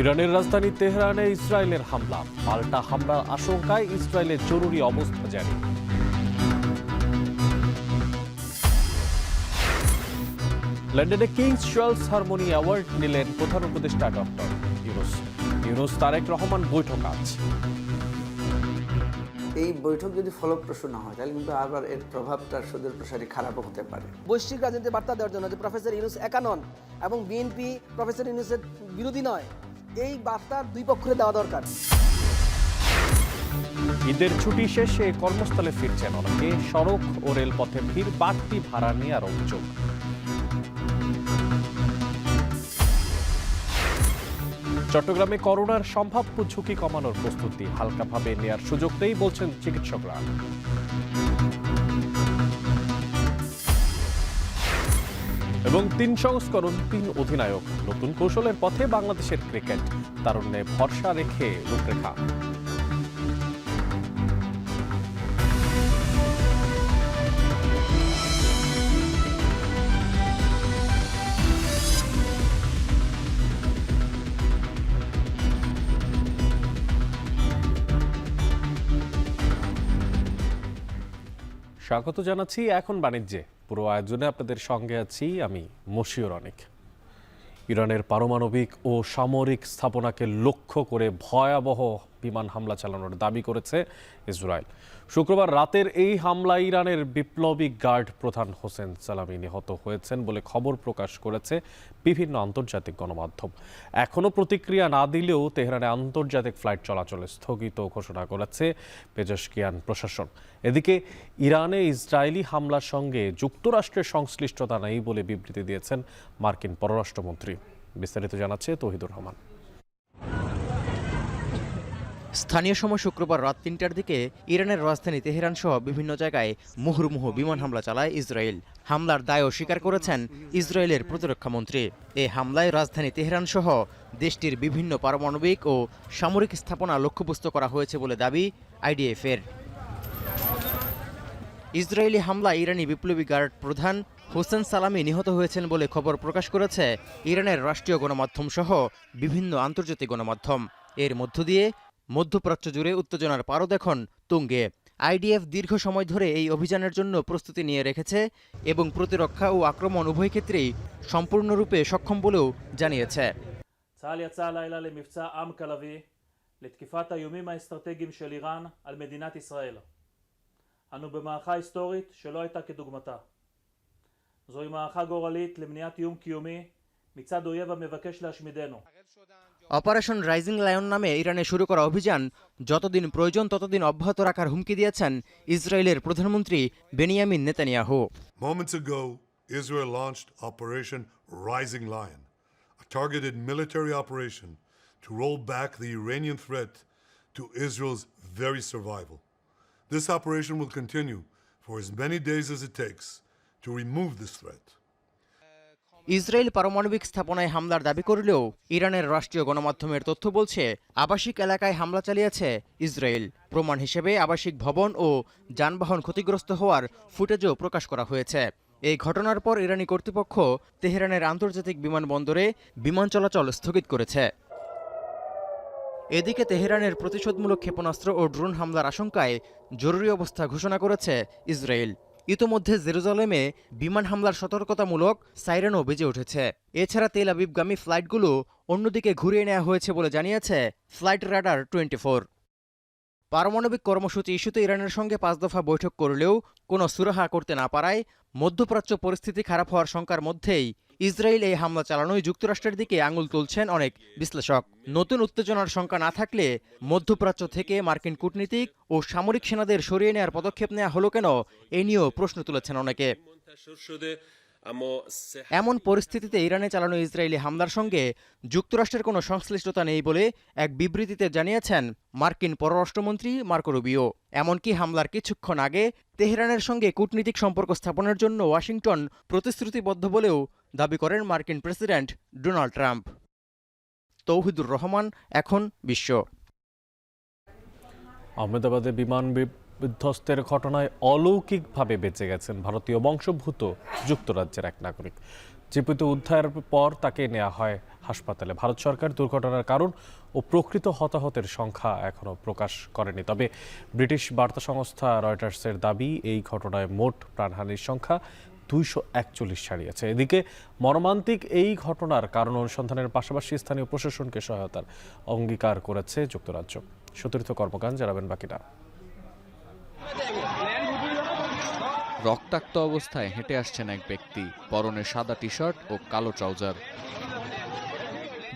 ইরানের রাজধানী তেহরানে ইসরায়েলের হামলা, পাল্টা হামলার আশঙ্কায় ইসরায়েলের জরুরি অবস্থা জারি। লন্ডনে কিংস চার্লস হারমোনি অ্যাওয়ার্ড নিলেন প্রধান উপদেষ্টা ডক্টর ইউনূস। তারেক রহমান বৈঠক আজ। এই বৈঠক যদি ফলপ্রসূ না হয় তাহলে কিন্তু আবার এর প্রভাবটা সুদূর প্রসারী খারাপও হতে পারে। বৈশ্বিক রাজনীতির বার্তা দেওয়ার জন্য যে প্রফেসর ইউনূস একা নন এবং বিএনপি প্রফেসর ইউনূসের বিরোধী নয়, এই বার্তা দুই পক্ষে দেওয়া দরকার। ঈদের ছুটি শেষে কর্মস্থলে ফিরছেন অনেকে, সড়ক ও রেলপথে ভিড়, বাড়তি ভাড়া নেওয়ার অভিযোগ। চট্টগ্রামে করোনার সম্ভাব্য ঝুঁকি কমানোর প্রস্তুতি হালকাভাবে নেয়ার সুযোগ নেই বলছেন চিকিৎসকরা। এবং ৩ সংস্করণ ৩ অধিনায়ক, নতুন কৌশলের পথে বাংলাদেশের ক্রিকেট, তারুণ্যে ভরসা রেখে রূপরেখা। স্বাগত জানাচ্ছি এখন বাণিজ্যে। পুরো আয়োজনে আপনাদের সঙ্গে আছি আমি মশিউর অনেক। ইরানের পারমাণবিক ও সামরিক স্থাপনাকে লক্ষ্য করে ভয়াবহ বিমান হামলা চালানোর দাবি করেছে ইসরায়েল। শুক্রবার রাতের এই হামলায় ইরানের বিপ্লবী গার্ড প্রধান হোসেন সালামি নিহত হয়েছেন বলে খবর প্রকাশ করেছে বিভিন্ন আন্তর্জাতিক গণমাধ্যম। এখনও প্রতিক্রিয়া না দিলেও তেহরানে আন্তর্জাতিক ফ্লাইট চলাচলে স্থগিত ঘোষণা করেছে পেজেশকিয়ান প্রশাসন। এদিকে ইরানে ইসরায়েলি হামলার সঙ্গে যুক্তরাষ্ট্রের সংশ্লিষ্টতা নেই বলে বিবৃতি দিয়েছেন মার্কিন পররাষ্ট্রমন্ত্রী। বিস্তারিত জানাচ্ছে তৌহিদুর রহমান। স্থানীয় সময় শুক্রবার রাত ৩টার দিকে ইরানের রাজধানী তেহরান সহ বিভিন্ন জায়গায় মুহুর্মুহু বিমান হামলা চালায় ইসরায়েল। হামলার দায় অস্বীকার করেছেন ইসরায়েলের প্রতিরক্ষামন্ত্রী। এই হামলায় রাজধানী তেহরান সহ দেশটির বিভিন্ন পারমাণবিক ও সামরিক স্থাপনা লক্ষ্যবস্তু করা হয়েছে বলে দাবি আইডিএফ-এর। ইসরায়েলি হামলায় ইরানি বিপ্লবী গার্ড প্রধান হোসেন সালামি নিহত হয়েছেন বলে খবর প্রকাশ করেছে ইরানের রাষ্ট্রীয় গণমাধ্যম সহ বিভিন্ন আন্তর্জাতিক গণমাধ্যম। এর মধ্য দিয়ে মধ্যপ্রাচ্য জুড়ে উত্তেজনার পারদ এখন তুঙ্গে। আইডিএফ দীর্ঘ সময় ধরে এই অভিযানের জন্য প্রস্তুতি নিয়ে রেখেছে এবং প্রতিরক্ষা ও আক্রমণ উভয় ক্ষেত্রেই সম্পূর্ণরূপে সক্ষম বলেও জানিয়েছে। צה"ל יצא הלילה למבצע עם כלבי לתקיפת האיומים האסטרטגיים של איראן על מדינת ישראל. אנו במערכה היסטורית שלא הייתה כדוגמתה. זוהי מערכה גורלית למניעת איום קיומי מצד אויב המבקש להשמידנו. অপারেশন রাইজিং লায়ন নামে ইরানে শুরু করা অভিযান যতদিন প্রয়োজন ততদিন অব্যাহত রাখার হুমকি দিয়েছেন ইসরায়েলের প্রধানমন্ত্রী Benjamin Netanyahu. Moments ago, Israel launched Operation Rising Lion, a targeted military operation to roll back the Iranian threat to Israel's very survival. This operation will continue for as many days as it takes to remove this threat. Israel পারমাণবিক স্থাপনায় হামলার দাবি করলেও ইরানের রাষ্ট্রীয় গণমাধ্যমের তথ্য বলছে আবাসিক এলাকায় হামলা চালিয়েছে ইসরায়েল। প্রমাণ হিসেবে আবাসিক ভবন ও যানবাহন ক্ষতিগ্রস্ত হওয়ার ফুটেজও প্রকাশ করা হয়েছে। এই ঘটনার পর ইরানি কর্তৃপক্ষ তেহরানের আন্তর্জাতিক বিমানবন্দরে বিমান চলাচল স্থগিত করেছে। এদিকে তেহরানের প্রতিশোধমূলক ক্ষেপণাস্ত্র ও ড্রোন হামলার আশঙ্কায় জরুরি অবস্থা ঘোষণা করেছে ইসরায়েল। ইতোমধ্যে জেরুজালেমে বিমান হামলার সতর্কতামূলক সাইরেনও বেজে উঠেছে। এছাড়া তেল আবিবগামী ফ্লাইটগুলো অন্যদিকে ঘুরিয়ে নেওয়া হয়েছে বলে জানিয়েছে ফ্লাইট রাডার 24। পারমাণবিক কর্মসূচি ইস্যুতে ইরানের সঙ্গে 5 দফা বৈঠক করলেও কোনো সুরাহা করতে না পারায় মধ্যপ্রাচ্য পরিস্থিতি খারাপ হওয়ার শঙ্কার মধ্যেই ইসরায়েল এই হামলা চালানোয় যুক্তরাষ্ট্রের দিকে আঙুল তুলছেন অনেক বিশ্লেষক। নতুন উত্তেজনার শঙ্কা না থাকলে মধ্যপ্রাচ্য থেকে মার্কিন কূটনীতিক ও সামরিক সেনাদের সরিয়ে নেওয়ার পদক্ষেপ নেওয়া হলো কেন, এ নিয়েও প্রশ্ন তুলেছেন অনেকে। এমন পরিস্থিতিতে ইরানে চালানো ইসরায়েলি হামলার সঙ্গে যুক্তরাষ্ট্রের কোনো সংশ্লিষ্টতা নেই বলে এক বিবৃতিতে জানিয়েছেন মার্কিন পররাষ্ট্রমন্ত্রী মার্কো রুবিও। এমনকি হামলার কিছুক্ষণ আগে তেহরানের সঙ্গে কূটনীতিক সম্পর্ক স্থাপনের জন্য ওয়াশিংটন প্রতিশ্রুতিবদ্ধ বলেও দাবি করেন মার্কিন president Donald Trump. Touhidur Rahman, এখন বিশ্ব। আহমেদাবাদে বিমান বিধ্বস্তের ঘটনায় অলৌকিকভাবে বেঁচে গেছেন ভারতীয় বংশোদ্ভূত যুক্তরাজ্যের এক নাগরিক। জীবিত উদ্ধারের পর তাকে নেওয়া হয় হাসপাতালে। ভারত সরকার দুর্ঘটনার কারণ ও প্রকৃত হতাহতের সংখ্যা এখনও প্রকাশ করেনি। তবে ব্রিটিশ বার্তা সংস্থা রয়টার্সের দাবি, এই ঘটনায় মোট প্রাণহানির সংখ্যা 241 ছাড়িয়েছে। এদিকে মর্মান্তিক এই ঘটনার কারণ অনুসন্ধানের পাশাপাশি স্থানীয় প্রশাসনকে সহায়তার অঙ্গীকার করেছে যুক্তরাজ্য। সতীর্থ কর্মকার জানাবেন বাকিটা। রক্তাক্ত অবস্থায় হেঁটে আসছেন এক ব্যক্তি, পরনে সাদা টি শার্ট ও কালো ট্রাউজার।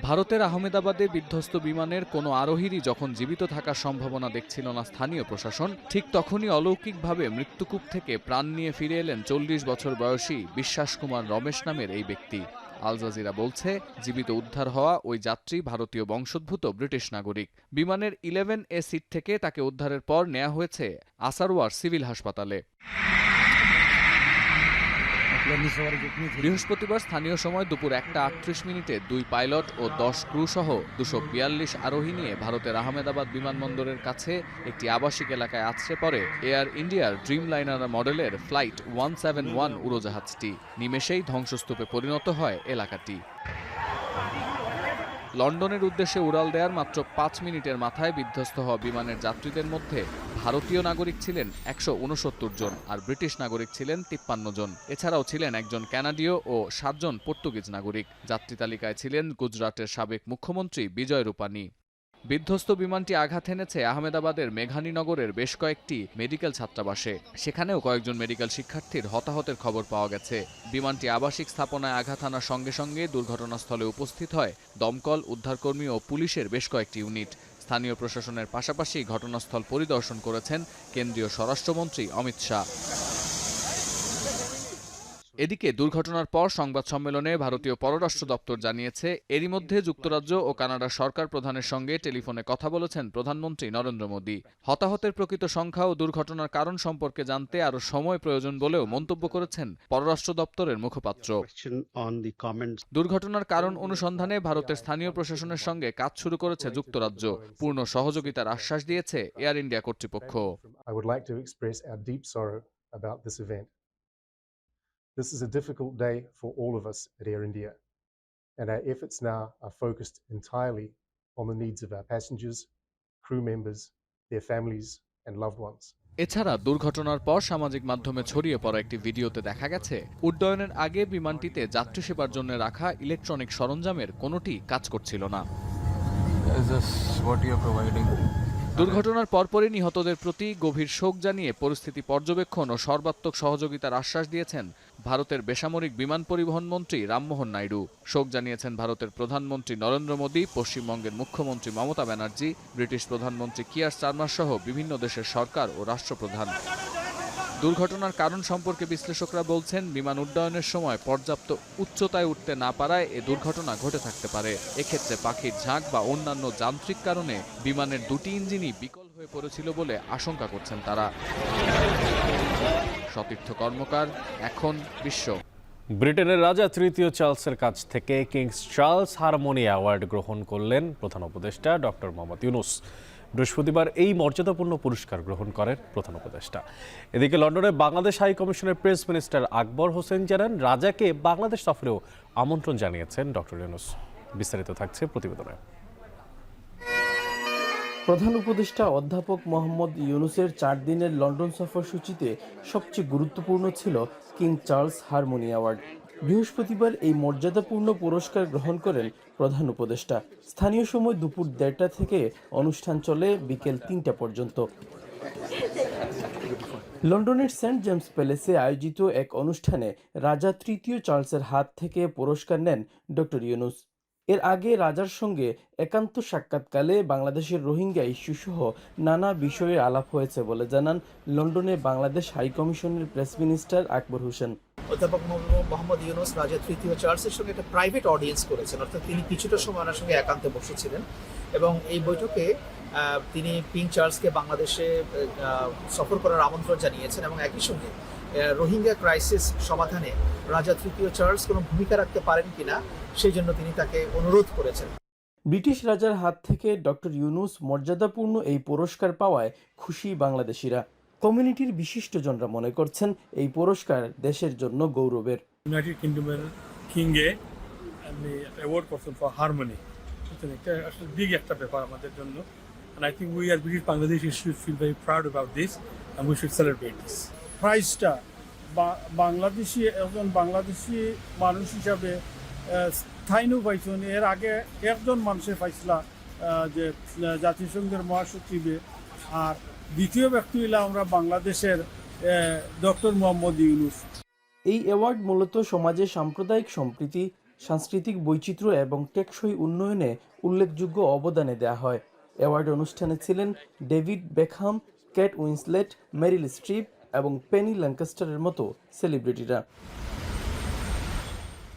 ভারতের আহমেদাবাদে বিধ্বস্ত বিমানের কোনো আরোহীরই যখন জীবিত থাকার সম্ভাবনা দেখছিল না স্থানীয় প্রশাসন, ঠিক তখনই অলৌকিকভাবে মৃত্যুকূপ থেকে প্রাণ নিয়ে ফিরে এলেন 40 বছর বয়সী বিশ্বাস কুমার রমেশ নামের এই ব্যক্তি। আল জাজিরা বলছে, জীবিত উদ্ধার হওয়া ওই যাত্রী ভারতীয় বংশোদ্ভূত ব্রিটিশ নাগরিক। বিমানের 11A সিট থেকে তাকে উদ্ধারের পর নেওয়া হয়েছে আসারওয়ার সিভিল হাসপাতালে। বৃহস্পতিবার স্থানীয় সময় দুপুর 1:38 2 পাইলট ও 10 ক্রু সহ 242 আরোহী নিয়ে ভারতের আহমেদাবাদ বিমানবন্দরের কাছে একটি আবাসিক এলাকায় আছড়ে পড়ে এয়ার ইন্ডিয়ার ড্রিমলাইনার মডেলের ফ্লাইট 171 উড়োজাহাজটি। নিমেষেই ধ্বংসস্তূপে পরিণত হয় এলাকাটি। লন্ডনের উদ্দেশ্যে উড়াল দেওয়ার মাত্র 5 মিনিটের মাথায় বিধ্বস্ত হওয়া বিমানের যাত্রীদের মধ্যে ভারতীয় নাগরিক ছিলেন 169 জন, আর ব্রিটিশ নাগরিক ছিলেন 53 জন। এছাড়াও ছিলেন একজন কানাডীয় ও 7 জন পর্তুগিজ নাগরিক। যাত্রী তালিকায় ছিলেন গুজরাটের সাবেক মুখ্যমন্ত্রী বিজয় রূপানী। বিধ্বস্ত বিমানটি আঘাত এনেছে আহমেদাবাদের মেঘানীনগরের বেশ কয়েকটি মেডিকেল ছাত্রাবাসে। সেখানেও কয়েকজন মেডিকেল শিক্ষার্থীর হতাহতের খবর পাওয়া গেছে। বিমানটি আবাসিক স্থাপনায় আঘাত আনার সঙ্গে সঙ্গে দুর্ঘটনাস্থলে উপস্থিত হয় দমকল, উদ্ধারকর্মী ও পুলিশের বেশ কয়েকটি ইউনিট। স্থানীয় প্রশাসনের পাশাপাশি ঘটনাস্থল পরিদর্শন করেছেন কেন্দ্রীয় স্বরাষ্ট্রমন্ত্রী অমিত শাহ। এদিকে দুর্ঘটনার পর সংবাদ সম্মেলনে ভারতীয় পররাষ্ট্র দপ্তর জানিয়েছে, এরই মধ্যে যুক্তরাজ্য ও কানাডার সরকার প্রধানের সঙ্গে টেলিফোনে কথা বলেছেন প্রধানমন্ত্রী নরেন্দ্র মোদী। হতাহতের প্রকৃত সংখ্যা ও দুর্ঘটনার কারণ সম্পর্কে জানতে আরও সময় প্রয়োজন বলেও মন্তব্য করেছেন পররাষ্ট্র দপ্তরের মুখপাত্র। দুর্ঘটনার কারণ অনুসন্ধানে ভারতের স্থানীয় প্রশাসনের সঙ্গে কাজ শুরু করেছে যুক্তরাজ্য। পূর্ণ সহযোগিতার আশ্বাস দিয়েছে এয়ার ইন্ডিয়া কর্তৃপক্ষ। This is a difficult day for all of us at Air India, and our efforts now are focused entirely on the needs of our passengers, crew members, their families and loved ones. এছাড়া দুর্ঘটনার পর সামাজিক মাধ্যমে ছড়িয়ে পড়া একটি ভিডিওতে দেখা গেছে, উড্ডয়নের আগে বিমানটিতে যাত্রী সেবার জন্য রাখা ইলেকট্রনিক সরঞ্জামের কোনোটি কাজ করছিল না। দুর্ঘটনার পরপরই নিহতদের প্রতি গভীর শোক জানিয়ে পরিস্থিতি পর্যবেক্ষণ ও সর্বাত্মক সহযোগিতার আশ্বাস দিয়েছেন ভারতের বেসামরিক বিমান পরিবহন মন্ত্রী রামমোহন নাইডু। শোক জানিয়েছেন ভারতের প্রধানমন্ত্রী নরেন্দ্র মোদী, পশ্চিমবঙ্গের মুখ্যমন্ত্রী মমতা ব্যানার্জি, ব্রিটিশ প্রধানমন্ত্রী কিয়ার স্টারমার সহ বিভিন্ন দেশের সরকার ও রাষ্ট্রপ্রধান। দুর্ঘটনার কারণ সম্পর্কে বিশ্লেষকরা বলছেন, বিমান উড্ডয়নের সময় পর্যাপ্ত উচ্চতায় উঠতে না পারায় এ দুর্ঘটনা ঘটে থাকতে পারে। এক্ষেত্রে পাখির ঝাঁক বা অন্যান্য যান্ত্রিক কারণে বিমানের দুটি ইঞ্জিনই বিকল হয়ে পড়েছিল বলে আশঙ্কা করছেন তারা। সতীর্থ কর্মকার, এখন বিশ্ব। ব্রিটেনের রাজা তৃতীয় চার্লসের কাছ থেকে কিংস চার্লস হারমোনি অ্যাওয়ার্ড গ্রহণ করলেন প্রধান উপদেষ্টা ডক্টর মোহাম্মদ ইউনূস। বৃহস্পতিবার এই মর্যাদাপূর্ণ পুরস্কার গ্রহণ করেন প্রধান উপদেষ্টা। এদিকে লন্ডনে বাংলাদেশ হাই কমিশনের প্রেস মিনিস্টার আকবর হোসেন জানান, রাজাকে বাংলাদেশ সফরেও আমন্ত্রণ জানিয়েছেন ডক্টর ইউনূস। বিস্তারিত থাকছে প্রতিবেদনে। প্রধান উপদেষ্টা অধ্যাপক মোহাম্মদ ইউনূসের 4 দিনের লন্ডন সফর সূচিতে সবচেয়ে গুরুত্বপূর্ণ ছিল কিং চার্লস হারমোনি অ্যাওয়ার্ড। বৃহস্পতিবার এই মর্যাদাপূর্ণ পুরস্কার গ্রহণ করেন প্রধান উপদেষ্টা। স্থানীয় সময় দুপুর 1:30 থেকে অনুষ্ঠান চলে বিকেল 3টা পর্যন্ত। লন্ডনের সেন্ট জেমস প্যালেসে আয়োজিত এক অনুষ্ঠানে রাজা তৃতীয় চার্লসের হাত থেকে পুরস্কার নেন ডক্টর ইউনূস। এর আগে রাজার সঙ্গে একান্ত সাক্ষাৎকালে বাংলাদেশের রোহিঙ্গা ইস্যুসহ নানা বিষয়ে আলাপ হয়েছে বলে জানান লন্ডনে বাংলাদেশ হাই কমিশনের প্রেস মিনিস্টার আকবর হোসেন। অধ্যাপক মোহাম্মদ ইউনূস রাজা তৃতীয় চার্লসের সঙ্গে একটা প্রাইভেট অডিয়েন্স করেছেন, অর্থাৎ তিনি কিছুটা সময় ওনার সঙ্গে একান্তে বসেছিলেন এবং এই বৈঠকে তিনি কিং চার্লসকে বাংলাদেশে সফর করার আমন্ত্রণ জানিয়েছেন এবং একই সঙ্গে রোহিঙ্গা ক্রাইসিস সমাধানে রাজা তৃতীয় চার্লস কোনো ভূমিকা রাখতে পারেন কিনা সেই জন্য তিনি তাকে অনুরোধ করেছেন। ব্রিটিশ রাজার হাত থেকে ডক্টর ইউনূস মর্যাদাপূর্ণ এই পুরস্কার পাওয়ায় খুশি বাংলাদেশিরা। কমিউনিটির বিশিষ্টজনরা মনে করছেন এই পুরস্কার দেশের জন্য গৌরবের। ইউনাইটেড কিংডমের কিংয়ে আমি অ্যাওয়ার্ড করছেন ফর হারমোনি, এটা আসলে বিগ একটা ব্যাপার আমাদের জন্য। And I think we as British Bangladeshi should feel very proud about this and we should celebrate this. প্রাইজটা একজন বাংলাদেশি মানুষ হিসাবে স্থায়ী পাইছেন। এর আগে একজন মানুষের পাইছিলা যে জাতিসংঘের মহাসচিবে, আর দ্বিতীয় ব্যক্তি হইলা আমরা বাংলাদেশের ডক্টর মোহাম্মদ ইউনূস। এই অ্যাওয়ার্ড মূলত সমাজে সাম্প্রদায়িক সম্প্রীতি, সাংস্কৃতিক বৈচিত্র্য এবং টেকসই উন্নয়নে উল্লেখযোগ্য অবদানে দেয়া হয়। অ্যাওয়ার্ড অনুষ্ঠানে ছিলেন David Beckham, Kate Winslet, Meryl Streep এবং পেনি ল্যাঙ্কাস্টারের মতো সেলিব্রিটিরা।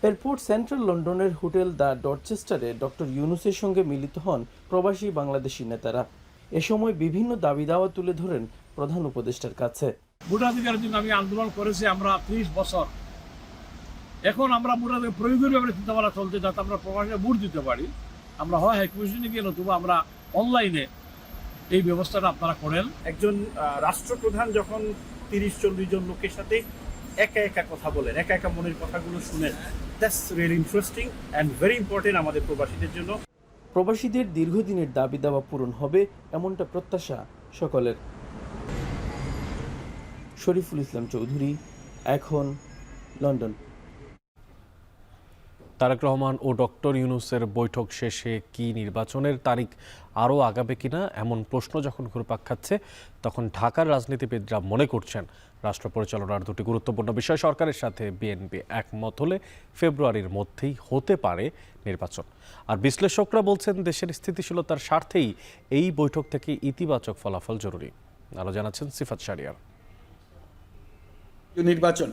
এরপর সেন্ট্রাল লন্ডনের হোটেল দ্য ডরচেস্টারে ডক্টর ইউনূসের সঙ্গে মিলিত হন প্রবাসী বাংলাদেশি নেতারা। এ সময় বিভিন্ন দাবি দাওয়া তুলে ধরেন প্রধান উপদেষ্টার কাছে। ভোটাধিকারের জন্য আমি আন্দোলন করেছি আমরা 30 বছর। এখন আমরা ভোটাধিকার প্রয়োগের ব্যাপারে চিন্তাভাবনা চলতে, যাতে আমরা প্রবাসে ভোট দিতে পারি। আমরা হয় হাইকমিশনে গেলে তবু আমরা অনলাইনে এই ব্যবস্থাটা আপনারা করেন। একজন রাষ্ট্রপ্রধান যখন 30-40 জন লোকের সাথে একা একা কথা বলেন, একা একা মনের কথাগুলো শুনেন, that's really interesting and very important আমাদের প্রবাসীদের জন্য। প্রবাসীদের দীর্ঘদিনের দাবি দাওয়া পূরণ হবে এমনটা প্রত্যাশা সকলের। শরীফুল ইসলাম চৌধুরী, এখন, লন্ডন। তারেক রহমান ও ডক্টর ইউনূসের বৈঠক শেষে কি নির্বাচনের তারিখ আরও আগাবে কিনা এমন প্রশ্ন যখন ঘুরপাক খাচ্ছে, তখন ঢাকার রাজনীতিবিদরা মনে করছেন রাষ্ট্র পরিচালনার দুটি গুরুত্বপূর্ণ বিষয় সরকারের সাথে বিএনপি একমত হলে ফেব্রুয়ারির মধ্যেই হতে পারে নির্বাচন। আর বিশ্লেষকরা বলছেন দেশের স্থিতিশীলতার স্বার্থেই এই বৈঠক থেকে ইতিবাচক ফলাফল জরুরি। আরও জানাচ্ছেন সিফাত শাহরিয়ার। নির্বাচন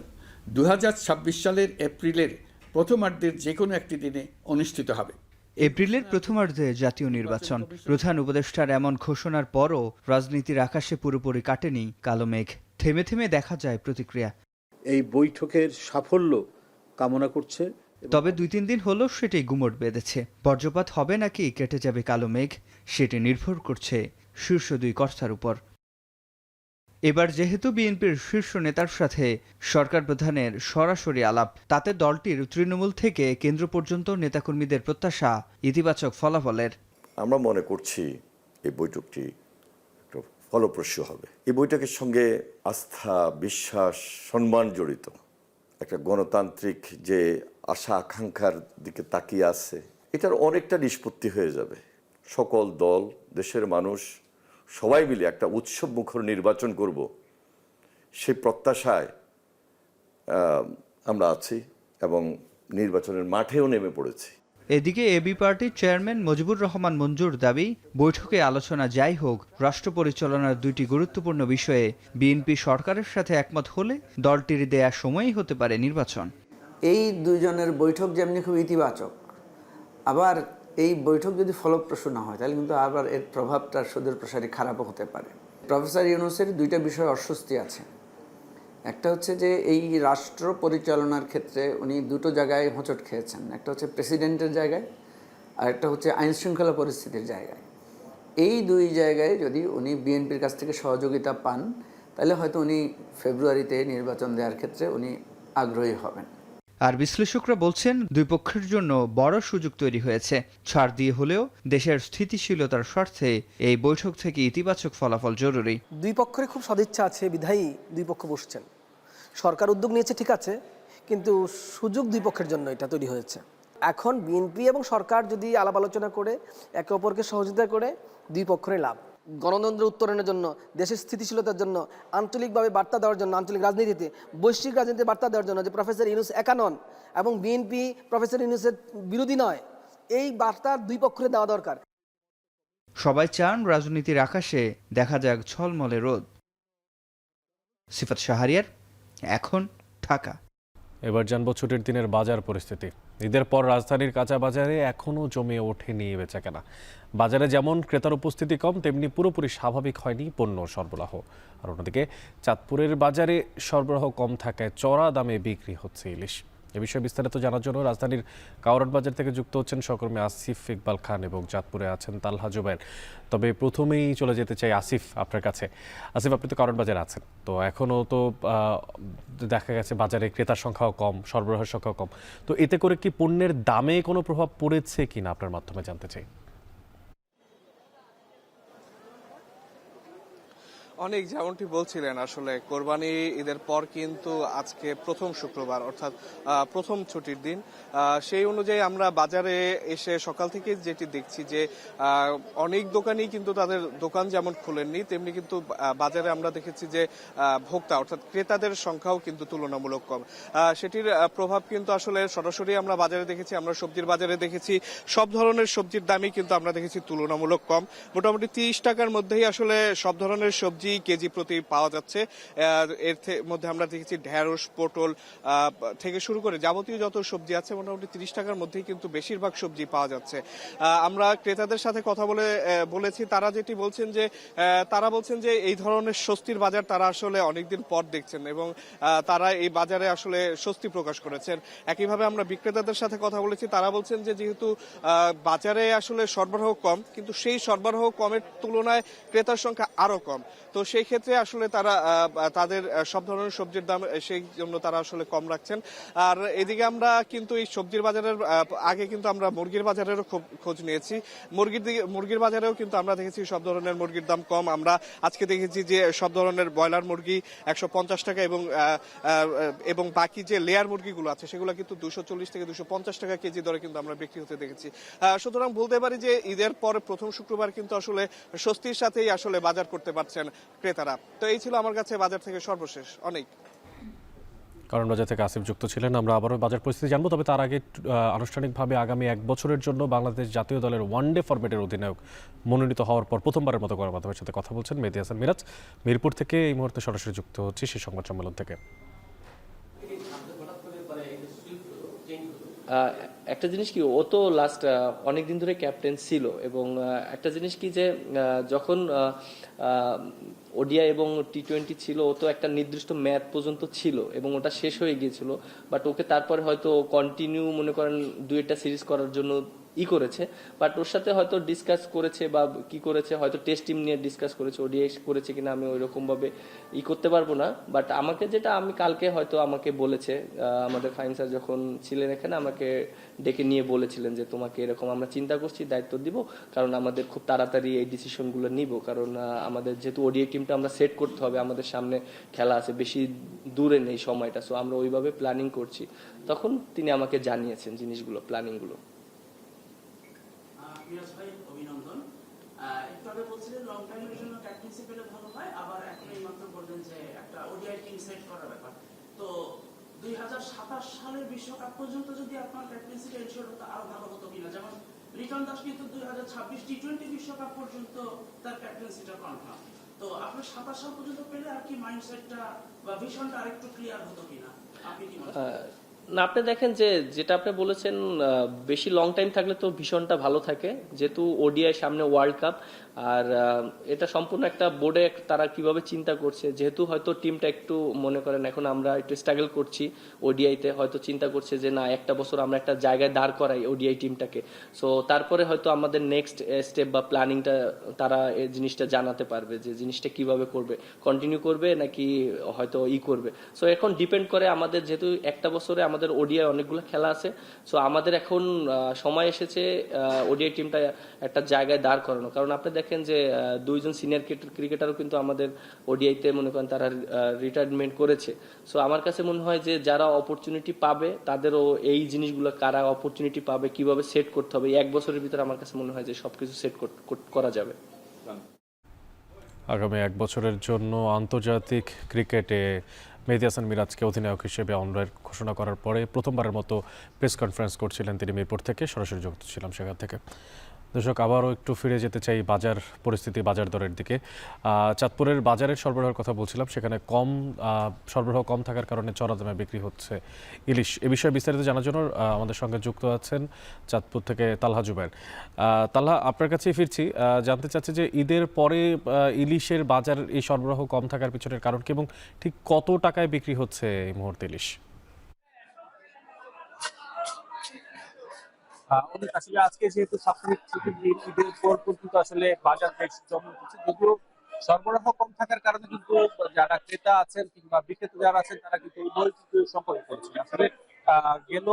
2026 সালের এপ্রিলের প্রথমার্ধের যে কোনো একটি দিনে অনুষ্ঠিত হবে। এপ্রিলের প্রথমার্ধে জাতীয় নির্বাচন। প্রধান উপদেষ্টার এমন ঘোষণার পরও রাজনীতির আকাশে পুরোপুরি কাটেনি কালো মেঘ। থেমে থেমে দেখা যায় প্রতিক্রিয়া। এই বৈঠকের সাফল্য কামনা করছে। তবে 2-3 দিন হলো সেটি গুমট বেঁধেছে। বজ্রপাত হবে নাকি কেটে যাবে কালো মেঘ, সেটি নির্ভর করছে শীর্ষ দুই কর্তার উপর। এবার যেহেতু বিএনপির শীর্ষ নেতার সাথে সরকার প্রধানের সরাসরি আলাপ, তাতে দলটির তৃণমূল থেকে কেন্দ্র পর্যন্ত নেতাকর্মীদের প্রত্যাশা ইতিবাচক ফলাফলের। আমরা মনে করছি এই বৈঠকটি ফলপ্রসূ হবে। এই বৈঠকের সঙ্গে আস্থা, বিশ্বাস, সম্মান জড়িত। একটা গণতান্ত্রিক যে আশা আকাঙ্ক্ষার দিকে তাকিয়ে আছে, এটার অনেকটা নিষ্পত্তি হয়ে যাবে। সকল দল, দেশের মানুষ সবাই মিলে একটা উৎসব মুখর নির্বাচন করব, সেই প্রত্যাশায় আমরা আছি এবং নির্বাচনের মাঠেও নেমে পড়েছি। এদিকে এবি পার্টির চেয়ারম্যান মুজিবুর রহমান মঞ্জুর দাবি, বৈঠকে আলোচনা যাই হোক, রাষ্ট্র পরিচালনার দুইটি গুরুত্বপূর্ণ বিষয়ে বিএনপি সরকারের সাথে একমত হলে দলটির দেয়া সময়ই হতে পারে নির্বাচন। এই দুইজনের বৈঠক যেমনি খুব ইতিবাচক, আবার এই বৈঠক যদি ফলপ্রসূ না হয় তাহলে কিন্তু আবার এর প্রভাবটা সুদূর প্রসারী খারাপও হতে পারে। প্রফেসর ইউনূসের দুইটা বিষয়ে অস্বস্তি আছে। একটা হচ্ছে যে এই রাষ্ট্র পরিচালনার ক্ষেত্রে উনি দুটো জায়গায় হোঁচট খেয়েছেন। একটা হচ্ছে প্রেসিডেন্টের জায়গায়, আর একটা হচ্ছে আইনশৃঙ্খলা পরিস্থিতির জায়গায়। এই দুই জায়গায় যদি উনি বিএনপির কাছ থেকে সহযোগিতা পান তাহলে হয়তো উনি ফেব্রুয়ারিতে নির্বাচন দেওয়ার ক্ষেত্রে উনি আগ্রহী হবেন। আর বিশ্লেষকরা বলছেন দুই পক্ষের জন্য বড় সুযোগ তৈরি হয়েছে। ছাড় দিয়ে হলেও দেশের স্থিতিশীলতার স্বার্থে এই বৈঠক থেকে ইতিবাচক ফলাফল জরুরি। দুই পক্ষের খুব সদিচ্ছা আছে বিধায়ী দুই পক্ষ বসছেন। সরকার উদ্যোগ নিয়েছে ঠিক আছে, কিন্তু সুযোগ দুই পক্ষের জন্য এটা তৈরি হয়েছে। এখন বিএনপি এবং সরকার যদি আলাপ আলোচনা করে একে অপরকে সহযোগিতা করে, দুই পক্ষেরই লাভ। গণতন্ত্রের উত্তরণের জন্য, দেশের স্থিতিশীলতার জন্য, আঞ্চলিকভাবে বার্তা দেওয়ার জন্য, আঞ্চলিক রাজনীতিতে, বৈশ্বিক রাজনীতিতে বার্তা দেওয়ার জন্য যে প্রফেসর ইউনূস একা নন এবং বিএনপি প্রফেসর ইউনূসের বিরোধী নয়, এই বার্তা দুই পক্ষের দেওয়া দরকার। সবাই চান রাজনীতির আকাশে দেখা যাক ঝলমলে রোদ। সিফাত শাহরিয়ার, এখন, ঢাকা। এবার জানবো ছুটির দিনের বাজার পরিস্থিতি। ঈদের পর রাজধানীর কাঁচা বাজারে এখনও জমে ওঠেনি বেচাকেনা। বাজারে যেমন ক্রেতার উপস্থিতি কম, তেমনি পুরোপুরি স্বাভাবিক হয়নি পণ্য সরবরাহ। আর অন্যদিকে চাঁদপুরের বাজারে সরবরাহ কম থাকায় চড়া দামে বিক্রি হচ্ছে ইলিশ। এ বিষয়ে বিস্তারিত জানার জন্য রাজধানীর কাওরান বাজার থেকে যুক্ত হচ্ছেন সহকর্মী আসিফ ইকবাল খান এবং চাঁদপুরে আছেন তালহা জুবায়ের। তবে প্রথমেই চলে যেতে চাই আসিফ আপনার কাছে। আসিফ, আপনি তো কাওরান বাজারে আছেন, তো এখনও তো দেখা গেছে বাজারে ক্রেতার সংখ্যাও কম, সরবরাহের সংখ্যাও কম, তো এতে করে কি পণ্যের দামে কোনো প্রভাব পড়েছে কিনা আপনার মাধ্যমে জানতে চাই। অনেক যেমনটি বলছিলেন, আসলে কোরবানি ঈদের পর কিন্তু আজকে প্রথম শুক্রবার, অর্থাৎ প্রথম ছুটির দিন। সেই অনুযায়ী আমরা বাজারে এসে সকাল থেকে যেটি দেখছি যে অনেক দোকানই কিন্তু তাদের দোকান যেমন খুলেননি, তেমনি কিন্তু বাজারে আমরা দেখেছি যে ভোক্তা অর্থাৎ ক্রেতাদের সংখ্যাও কিন্তু তুলনামূলক কম। সেটির প্রভাব কিন্তু আসলে সরাসরি আমরা বাজারে দেখেছি, আমরা সবজির বাজারে দেখেছি, সব ধরনের সবজির দামই কিন্তু আমরা দেখেছি তুলনামূলক কম। মোটামুটি 30 টাকার মধ্যেই আসলে সব ধরনের সবজি কেজি প্রতি পাওয়া যাচ্ছে। এর মধ্যে আমরা দেখেছি ঢেঁড়স, পটল থেকে শুরু করে যাবতীয় যত সবজি আছে মোটামুটি 30 টাকার মধ্যেই কিন্তু বেশিরভাগ সবজি পাওয়া যাচ্ছে। আমরা ক্রেতাদের সাথে কথা বলেছি, তারা যেটি বলছেন যে এই ধরনের স্বস্তির বাজার তারা আসলে অনেকদিন পর দেখছেন এবং তারা এই বাজারে আসলে স্বস্তি প্রকাশ করেছেন। একইভাবে আমরা বিক্রেতাদের সাথে কথা বলেছি, তারা বলছেন যে যেহেতু বাজারে আসলে সরবরাহ কম, কিন্তু সেই সরবরাহ কমের তুলনায় ক্রেতার সংখ্যা আরো কম। তো সেই ক্ষেত্রে আসলে তারা তাদের সব ধরনের সবজির দাম সেই জন্য তারা আসলে কম রাখছেন। আর এদিকে আমরা কিন্তু এই সবজির বাজারের আগে কিন্তু আমরা মুরগির বাজারেরও খোঁজ নিয়েছি। মুরগির বাজারেও কিন্তু আমরা দেখেছি সব ধরনের মুরগির দাম কম। আমরা আজকে দেখেছি যে সব ধরনের ব্রয়লার মুরগি 150 টাকা এবং বাকি যে লেয়ার মুরগিগুলো আছে সেগুলো কিন্তু 240 থেকে 250 টাকা কেজি দরে কিন্তু আমরা বিক্রি হতে দেখেছি। সুতরাং বলতে পারি যে ঈদের পরে প্রথম শুক্রবার কিন্তু আসলে স্বস্তির সাথেই আসলে বাজার করতে পারছেন ক্রেতারা। তো এই ছিল আমার কাছে বাজার থেকে সর্বশেষ। অনেক কারণ বাজার থেকে আসিফ যুক্ত ছিলেন। আমরা আবারও বাজার পরিস্থিতি জানবো, তবে তার আগে আনুষ্ঠানিকভাবে আগামী 1 বছরের জন্য বাংলাদেশ জাতীয় দলের ওয়ানডে ফরম্যাটের অধিনায়ক মনোনীত হওয়ার পর প্রথমবারের মতো গণমাধ্যমের সাথে কথা বলছেন মেহেদী হাসান মিরাজ। মিরপুর থেকে এই মুহূর্তে সরাসরি যুক্ত হচ্ছি সেই সংবাদ সম্মেলন থেকে। একটা জিনিস কি, ও তো লাস্ট অনেকদিন ধরে ক্যাপ্টেন ছিল এবং একটা জিনিস কি যে যখন ওডিআই এবং টি20 ছিল, ও তো একটা নির্দিষ্ট ম্যাচ পর্যন্ত ছিল এবং ওটা শেষ হয়ে গিয়েছিল। বাট ওকে তারপরে হয়তো কন্টিনিউ মনে করেন 2-1টা সিরিজ করার জন্য করেছে, বাট ওর সাথে হয়তো ডিসকাস করেছে বা কি করেছে, হয়তো টেস্ট টিম নিয়ে ডিসকাস করেছে, ওডিআই করেছে কিনা আমি ওই রকম ভাবে করতে পারবো না। বাট আমাকে যেটা আমি কালকে হয়তো আমাকে বলেছে, আমাদের ফাইন স্যার যখন ছিলেন এখানে আমাকে ডেকে নিয়ে বলেছিলেন যে তোমাকে এরকম আমরা চিন্তা করছি, দায়িত্ব দিব, কারণ আমাদের খুব তাড়াতাড়ি এই ডিসিশনগুলো নিব, কারণ আমাদের যেহেতু ওডিআই টিমটা আমরা সেট করতে হবে, আমাদের সামনে খেলা আছে, বেশি দূরে নেই সময়টা, সো আমরা ওইভাবে প্ল্যানিং করছি। তখন তিনি আমাকে জানিয়েছেন জিনিসগুলো, প্ল্যানিংগুলো। মিরাজ ভাই অভিনন্দন। একটু আগে বলছিলেন লং টাইমের জন্য ক্যাপ্টেন্সি পেলে ভালো হয়, আবার এখন এই মাত্র বললেন যে একটা ওডিআই টিম সেট করার ব্যাপার। তো 2027 সালের বিশ্বকাপ পর্যন্ত যদি আপনার ক্যাপ্টেন্সিটা এনশিওর হতো আরো ভালো হতো কিনা? যেমন রিটন দাস কিন্তু 2026 টি20 বিশ্বকাপ পর্যন্ত তার ক্যাপ্টেন্সিটা কনফার্ম। তো আপনি 27 সাল পর্যন্ত পেলে আর কি মাইন্ডসেটটা বা ভিশনটা আরেকটু ক্লিয়ার হতো কিনা, আপনি কি মনে করেন? না, আপনি দেখেন যে যেটা আপনি বলেছেন, বেশি লং টাইম থাকলে তো ভীষণটা ভালো থাকে, যেহেতু ওডিআই সামনে ওয়ার্ল্ড কাপ, আর এটা সম্পূর্ণ একটা বোর্ডে তারা কিভাবে চিন্তা করছে, যেহেতু হয়তো টিমটা একটু মনে করেন এখন আমরা একটু স্ট্রাগল করছি ওডিআইতে, হয়তো চিন্তা করছে যে না একটা বছর আমরা একটা জায়গায় দাঁড় করাই ওডিআই টিমটাকে, সো তারপরে হয়তো আমাদের নেক্সট স্টেপ বা প্ল্যানিংটা তারা এই জিনিসটা জানাতে পারবে যে জিনিসটা কিভাবে করবে, কন্টিনিউ করবে নাকি হয়তো করবে। সো এখন ডিপেন্ড করে আমাদের, যেহেতু একটা বছরে আমাদের ওডিআই অনেকগুলো খেলা আছে, সো আমাদের এখন সময় এসেছে ওডিআই টিমটা একটা জায়গায় দাঁড় করানো। কারণ আপনি দেখেন যে 2জন সিনিয়র ক্রিকেটারও কিন্তু আমাদের ওডিআইতে মনে করেন তারা রিটায়ারমেন্ট করেছে। সো আমার কাছে মনে হয় যে যারা অপরচুনিটি পাবে তাদেরও এই জিনিসগুলো, কারা অপরচুনিটি পাবে, কিভাবে সেট করতে হবে, 1 বছরের ভিতরে আমার কাছে মনে হয় যে সবকিছু সেট করা যাবে। আগামী 1 বছরের জন্য আন্তর্জাতিক ক্রিকেটে মেহেদী হাসান মিরাজকে অধিনায়ক হিসেবে অনলাইন ঘোষণা করার পরে প্রথমবারের মতো প্রেস কনফারেন্স করছিলেন তিনি মিরপুর থেকে, সরাসরি যুক্ত ছিলাম সেখান থেকে। দর্শক, আবারও একটু ফিরে যেতে চাই বাজার পরিস্থিতি, বাজার দরের দিকে। চাঁদপুরের বাজারের সরবরাহের কথা বলছিলাম, সেখানে সরবরাহ কম থাকার কারণে চড়া দামে বিক্রি হচ্ছে ইলিশ। এ বিষয়ে বিস্তারিত জানার জন্য আমাদের সঙ্গে যুক্ত আছেন চাঁদপুর থেকে তালহা জুবায়ের। তালহা, আপনার কাছেই ফিরছি, জানতে চাচ্ছি যে ঈদের পরে ইলিশের বাজার এই সরবরাহ কম থাকার পিছনের কারণ কি এবং ঠিক কত টাকায় বিক্রি হচ্ছে এই মুহূর্তে ইলিশ? অনেক আসলে আজকে যেহেতু সাপ্তাহিক ছুটির দিন, ঈদের পর পর্যন্ত আসলে বাজার বেশ জমে উঠেছে, যদিও সরবরাহ কম থাকার কারণে কিন্তু যারা ক্রেতা আছেন কিংবা বিক্রেতা যারা আছেন তারা কিন্তু উভয় কিন্তু সংকটে পড়েছেন। আসলে গেল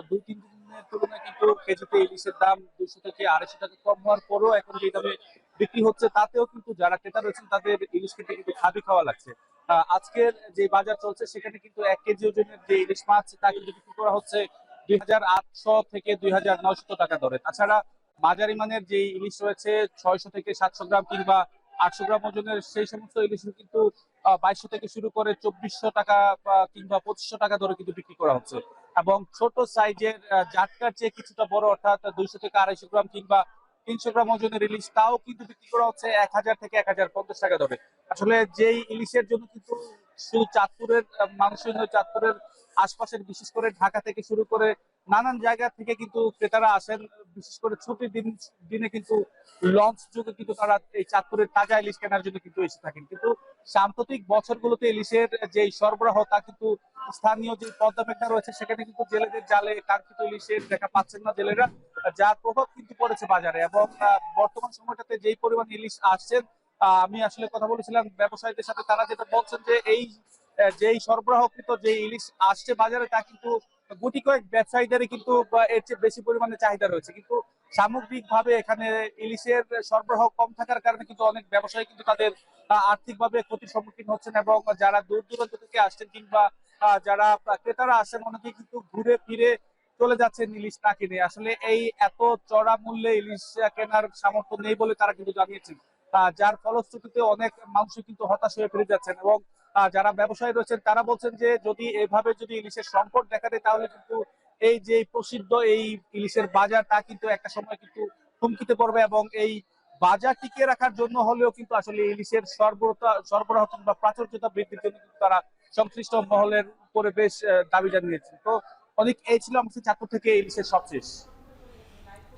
2-3 দিনের তুলনায় কিন্তু কেজিতে ইলিশের দাম 200 থেকে 250 টাকা কম হওয়ার পরও এখন যে দামে বিক্রি হচ্ছে তাতেও কিন্তু যারা ক্রেতা রয়েছেন তাদের ইলিশ খেতে কিন্তু খাবি খাওয়া লাগছে। আজকের যে বাজার চলছে সেখানে কিন্তু 1 কেজি ওজনের যে ইলিশ মাছ তা কিন্তু বিক্রি করা হচ্ছে 2800 থেকে 2900 টাকা দরে। তাছাড়া মাঝারি মানের যে ইলিশ রয়েছে 600 থেকে 700 গ্রাম কিংবা 800 গ্রাম ওজনের সেই সমস্ত ইলিশ কিন্তু 2200 থেকে শুরু করে 2400 টাকা কিংবা 2500 টাকা দরে কিন্তু বিক্রি করা হচ্ছে। এবং ছোট সাইজের জাটকার চেয়ে কিছুটা বড় অর্থাৎ 200 থেকে 250 গ্রাম কিংবা 300 গ্রাম ওজনের ইলিশ তাও কিন্তু বিক্রি করা হচ্ছে 1000 থেকে 1050 টাকা দরে। আসলে যেই ইলিশের জন্য কিন্তু শুধু চাঁদপুরের মানুষের নয়, চাঁদপুরের আশপাশের বিশেষ করে ঢাকা থেকে শুরু করে নানান জায়গা থেকে কিন্তু ক্রেতারা আসেন। বিশেষ করে ছুটির দিনে কিন্তু লঞ্চ যুগে কিন্তু তারা এই চাঁদপুরের তাজা ইলিশ কেনার জন্য কিন্তু এসে থাকেন। কিন্তু সাম্প্রতিক বছরগুলোতে ইলিশের যে সরবরাহ তা কিন্তু স্থানীয় যে পদ্মা মেঘনা রয়েছে সেখানে কিন্তু জেলেদের জালে কাঙ্ক্ষিত ইলিশের দেখা পাচ্ছেন না জেলেরা, যার প্রভাব কিন্তু পড়েছে বাজারে। এবং বর্তমান সময়টাতে যেই পরিমাণ ইলিশ আসছেন, আমি আসলে কথা বলেছিলাম ব্যবসায়ীদের সাথে, তারা যেটা বলছেন যে এই যেই সরবরাহকৃত যে ইলিশ আসছে বাজারে তা কিন্তু গুটি কয়েক ব্যবসায়ীদেরই কিন্তু এর চেয়ে বেশি পরিমাণে চাহিদা রয়েছে। কিন্তু সামগ্রিকভাবে এখানে ইলিশের সরবরাহ কম থাকার কারণে কিন্তু অনেক ব্যবসায়ী কিন্তু তাদের আর্থিকভাবে ক্ষতির সম্মুখীন হচ্ছেন এবং যারা দূর দূরান্ত থেকে আসছেন কিংবা যারা ক্রেতারা আসছেন অনেকে কিন্তু ঘুরে ফিরে চলে যাচ্ছেন ইলিশ না কিনে। আসলে এই এত চড়া মূল্যে ইলিশ কেনার সামর্থ্য নেই বলে তারা কিন্তু জানিয়েছেন, যার ফলশ্রুতিতে অনেক মানুষ কিন্তু হতাশ হয়ে ফিরে যাচ্ছেন। এবং যারা ব্যবসায়ী রয়েছেন তারা বলছেন যে যদি এভাবে যদি ইলিশের সংকট দেখা দেয় তাহলে কিন্তু এই যে প্রসিদ্ধ এই ইলিশের বাজার তা কিন্তু একটা সময় কিন্তু হুমকিতে পড়বে এবং এই বাজার টিকিয়ে রাখার জন্য হলেও কিন্তু আসলে ইলিশের সরবরাহ কিংবা প্রাচুর্যতা বৃদ্ধির জন্য কিন্তু তারা সংশ্লিষ্ট মহলের উপরে বেশ দাবি জানিয়েছেন। তো অনেক এই ছিল আমাদের চাঁদপুর থেকে ইলিশের সবশেষ।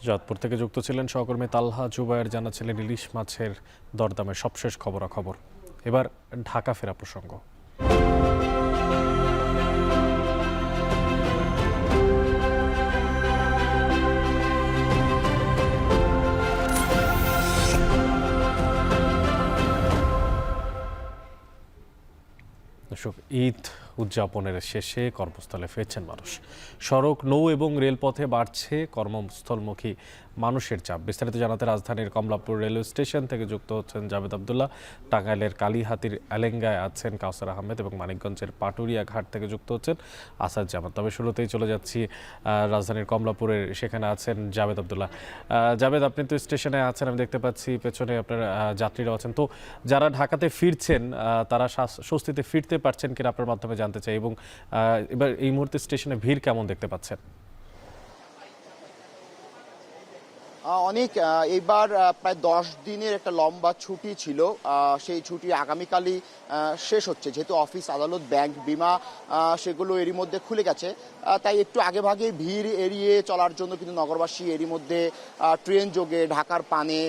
চাঁদপুর থেকে যুক্ত ছিলেন সহকর্মী তালহা জুবায়ের, জানাচ্ছিলেন ইলিশ মাছের দরদামের সবশেষ খবরাখবর। এবার ঢাকা ফেরা প্রসঙ্গ। ঈদ উদযাপনের শেষে কর্মস্থলে ফিরছেন মানুষ। সড়ক, নৌ এবং রেলপথে বাড়ছে কর্মস্থলমুখী মানুষের চাপ। বিস্তারিত জানাতে রাজধানীর কমলাপুর রেলওয়ে স্টেশন থেকে যুক্ত হচ্ছেন জাভেদ আবদুল্লাহ, টাঙ্গাইলের কালীহাতির এলেঙ্গায় আছেন কাউসার আহমেদ এবং মানিকগঞ্জের পাটুরিয়া ঘাট থেকে যুক্ত হচ্ছেন আসাদ জামান। তবে শুরুতেই চলে যাচ্ছি রাজধানীর কমলাপুরের, সেখানে আছেন জাভেদ আবদুল্লাহ। জাভেদ, আপনি তো স্টেশনে আছেন, আমি দেখতে পাচ্ছি পেছনে আপনার যাত্রীরাও আছেন। তো যারা ঢাকাতে ফিরছেন তারা স্বস্তিতে ফিরতে পারছেন কিনা আপনার মাধ্যমে জানতে চাই, এবং এবার এই মুহূর্তে স্টেশনে ভিড় কেমন দেখতে পাচ্ছেন? অনেক এইবার প্রায় 10 দিনের একটা লম্বা ছুটি ছিল, সেই ছুটি আগামীকালই শেষ হচ্ছে। যেহেতু অফিস, আদালত, ব্যাংক, বিমা সেগুলো এরই মধ্যে খুলে গেছে, তাই একটু আগেভাগে ভিড় এড়িয়ে চলার জন্য কিন্তু নগরবাসী এরই মধ্যে ট্রেন যোগে ঢাকার পানে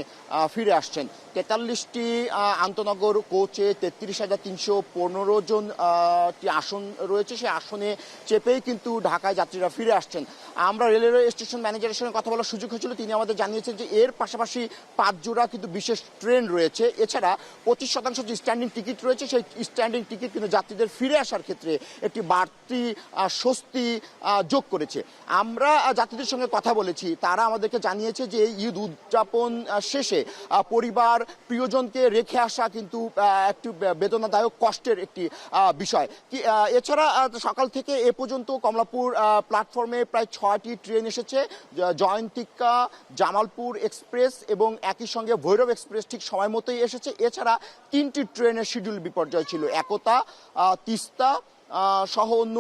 ফিরে আসছেন। 43টি আন্তনগর কোচে 33,315 জনটি আসন রয়েছে, সেই আসনে চেপেই কিন্তু ঢাকায় যাত্রীরা ফিরে আসছেন। আমরা রেলওয়ে স্টেশন ম্যানেজারের সঙ্গে কথা বলার সুযোগ হয়েছিল, তিনি আমাদের জানিয়েছেন যে এর পাশাপাশি 5 জোড়া কিন্তু বিশেষ ট্রেন রয়েছে। এছাড়া 25% যে স্ট্যান্ডিং টিকিট রয়েছে, সেই স্ট্যান্ডিং টিকিট কিন্তু যাত্রীদের ফিরে আসার ক্ষেত্রে একটি বাড়তি স্বস্তি যোগ করেছে। আমরা যাত্রীদের সঙ্গে কথা বলেছি, তারা আমাদেরকে জানিয়েছে যে ঈদ উদযাপন শেষে পরিবার, প্রিয়জনকে রেখে আসা কিন্তু একটু বেদনাদায়ক কষ্টের একটি বিষয়। এছাড়া সকাল থেকে এ পর্যন্ত কমলাপুর প্ল্যাটফর্মে প্রায় 6টি ট্রেন এসেছে। জয়ন্তিকা, জামালপুর এক্সপ্রেস এবং একই সঙ্গে ভৈরব এক্সপ্রেস ঠিক সময় মতোই এসেছে। এছাড়া 3টি ট্রেনের শিডিউল বিপর্যয় ছিল, একতা, তিস্তা সহ অন্য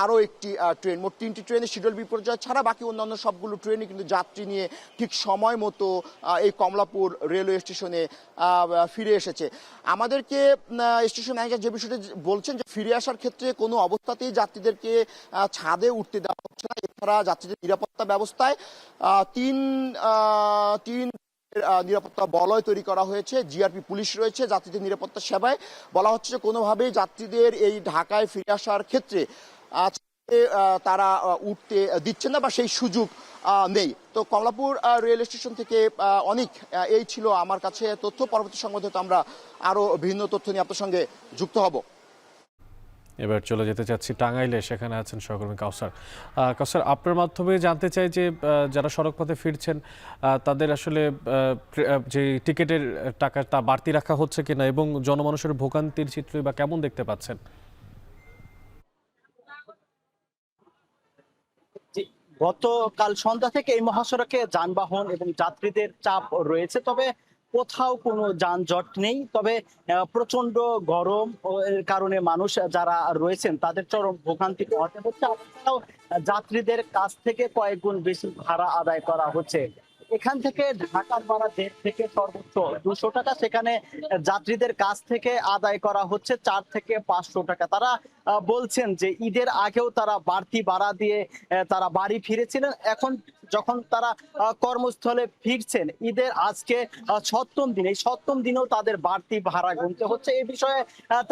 আরও একটি ট্রেন। মোট 3টি ট্রেনের শিডিউল বিপর্যয় ছাড়া বাকি অন্যান্য সবগুলো ট্রেনই কিন্তু যাত্রী নিয়ে ঠিক সময় মতো এই কমলাপুর রেলওয়ে স্টেশনে ফিরে এসেছে। আমাদেরকে স্টেশন ম্যানেজার যে বিষয়টি বলছেন যে ফিরে আসার ক্ষেত্রে কোনো অবস্থাতেই যাত্রীদেরকে ছাদে উঠতে দেওয়া হচ্ছে না। এছাড়া যাত্রীদের নিরাপত্তা ব্যবস্থায় তিন নিরাপত্তা বলয় তৈরি করা হয়েছে, জিআরপি পুলিশ রয়েছে যাত্রীদের নিরাপত্তা সেবায়। বলা হচ্ছে যে কোনোভাবেই যাত্রীদের এই ঢাকায় ফিরে আসার ক্ষেত্রে তারা উঠতে দিচ্ছে না বা সেই সুযোগ নেই। তো কমলাপুর রেল স্টেশন থেকে অনেক এই ছিল আমার কাছে তথ্য। পরবর্তী সংবাদে তো আমরা আরো ভিন্ন তথ্য নিয়ে আপনার সঙ্গে যুক্ত হব। এবার চলে যেতে চাচ্ছি টাঙ্গাইলে, সেখানে আছেন সহকর্মী কাউসার। কাউসার, আপনার মাধ্যমে জানতে চাই যে যারা সড়ক পথে ফিরছেন তাদের আসলে যে টিকিটের টাকা তা বাড়তি রাখা হচ্ছে কিনা এবং জনমানুষের ভোগান্তির চিত্রই বা কেমন দেখতে পাচ্ছেন? গতকাল সন্ধ্যা থেকে এই মহাসড়কে যানবাহন এবং যাত্রীদের চাপ রয়েছে, তবে কোথাও কোনো যানজট নেই। তবে প্রচন্ড গরম এর কারণে মানুষ যারা রয়েছেন তাদের চরম ভোগান্তি পোহাতে হচ্ছে। এছাড়াও যাত্রীদের কাছ থেকে কয়েক গুণ বেশি ভাড়া আদায় করা হচ্ছে। এখান থেকে ঢাকার ভাড়া 1.5 থেকে সর্বোচ্চ 200 টাকা, সেখানে যাত্রীদের কাছ থেকে আদায় করা হচ্ছে 4 থেকে 500 টাকা। তারা বলছেন যে ঈদের আগেও তারা বাড়তি ভাড়া দিয়ে তারা বাড়ি ফিরেছিলেন, এখন যখন তারা কর্মস্থলে ফিরছেন ঈদের আজকে 7ম দিন, এই 7ম দিনেও তাদের বাড়তি ভাড়া গুনতে হচ্ছে। এই বিষয়ে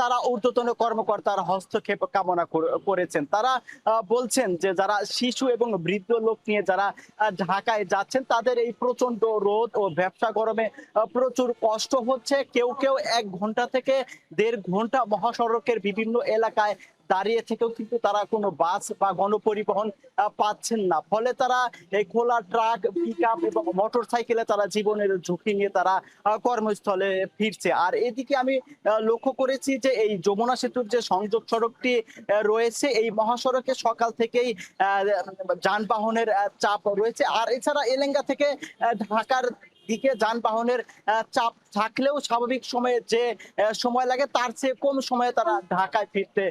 তারা ঊর্ধ্বতন কর্মকর্তার হস্তক্ষেপ কামনা করেছেন। তারা বলছেন যে যারা শিশু এবং বৃদ্ধ লোক নিয়ে যারা ঢাকায় যাচ্ছেন তাদের এই প্রচন্ড রোদ ও ব্যবসা গরমে প্রচুর কষ্ট হচ্ছে। কেউ কেউ 1 ঘন্টা থেকে 1.5 ঘন্টা মহাসড়কের বিভিন্ন এলাকায় দাঁড়িয়ে থেকেও কিন্তু তারা কোনো বাস বা গণপরিবহন পাচ্ছেন না। ফলে তারা এই খোলা ট্রাক, পিকআপ এবং মোটর সাইকেলে তারা জীবনের ঝুঁকি নিয়ে তারা কর্মস্থলে ফিরছে। আর এদিকে আমি লক্ষ্য করেছি যে এই যমুনা সেতুর যে সংযোগ সড়কটি রয়েছে এই মহাসড়কে সকাল থেকেই যানবাহনের চাপ রয়েছে। আর এছাড়া এলেঙ্গা থেকে ঢাকার দিকে যানবাহনের চাপ থাকলেও স্বাভাবিক সময়ে যে সময় লাগে তার চেয়ে কম সময়ে তারা ঢাকায় ফিরতে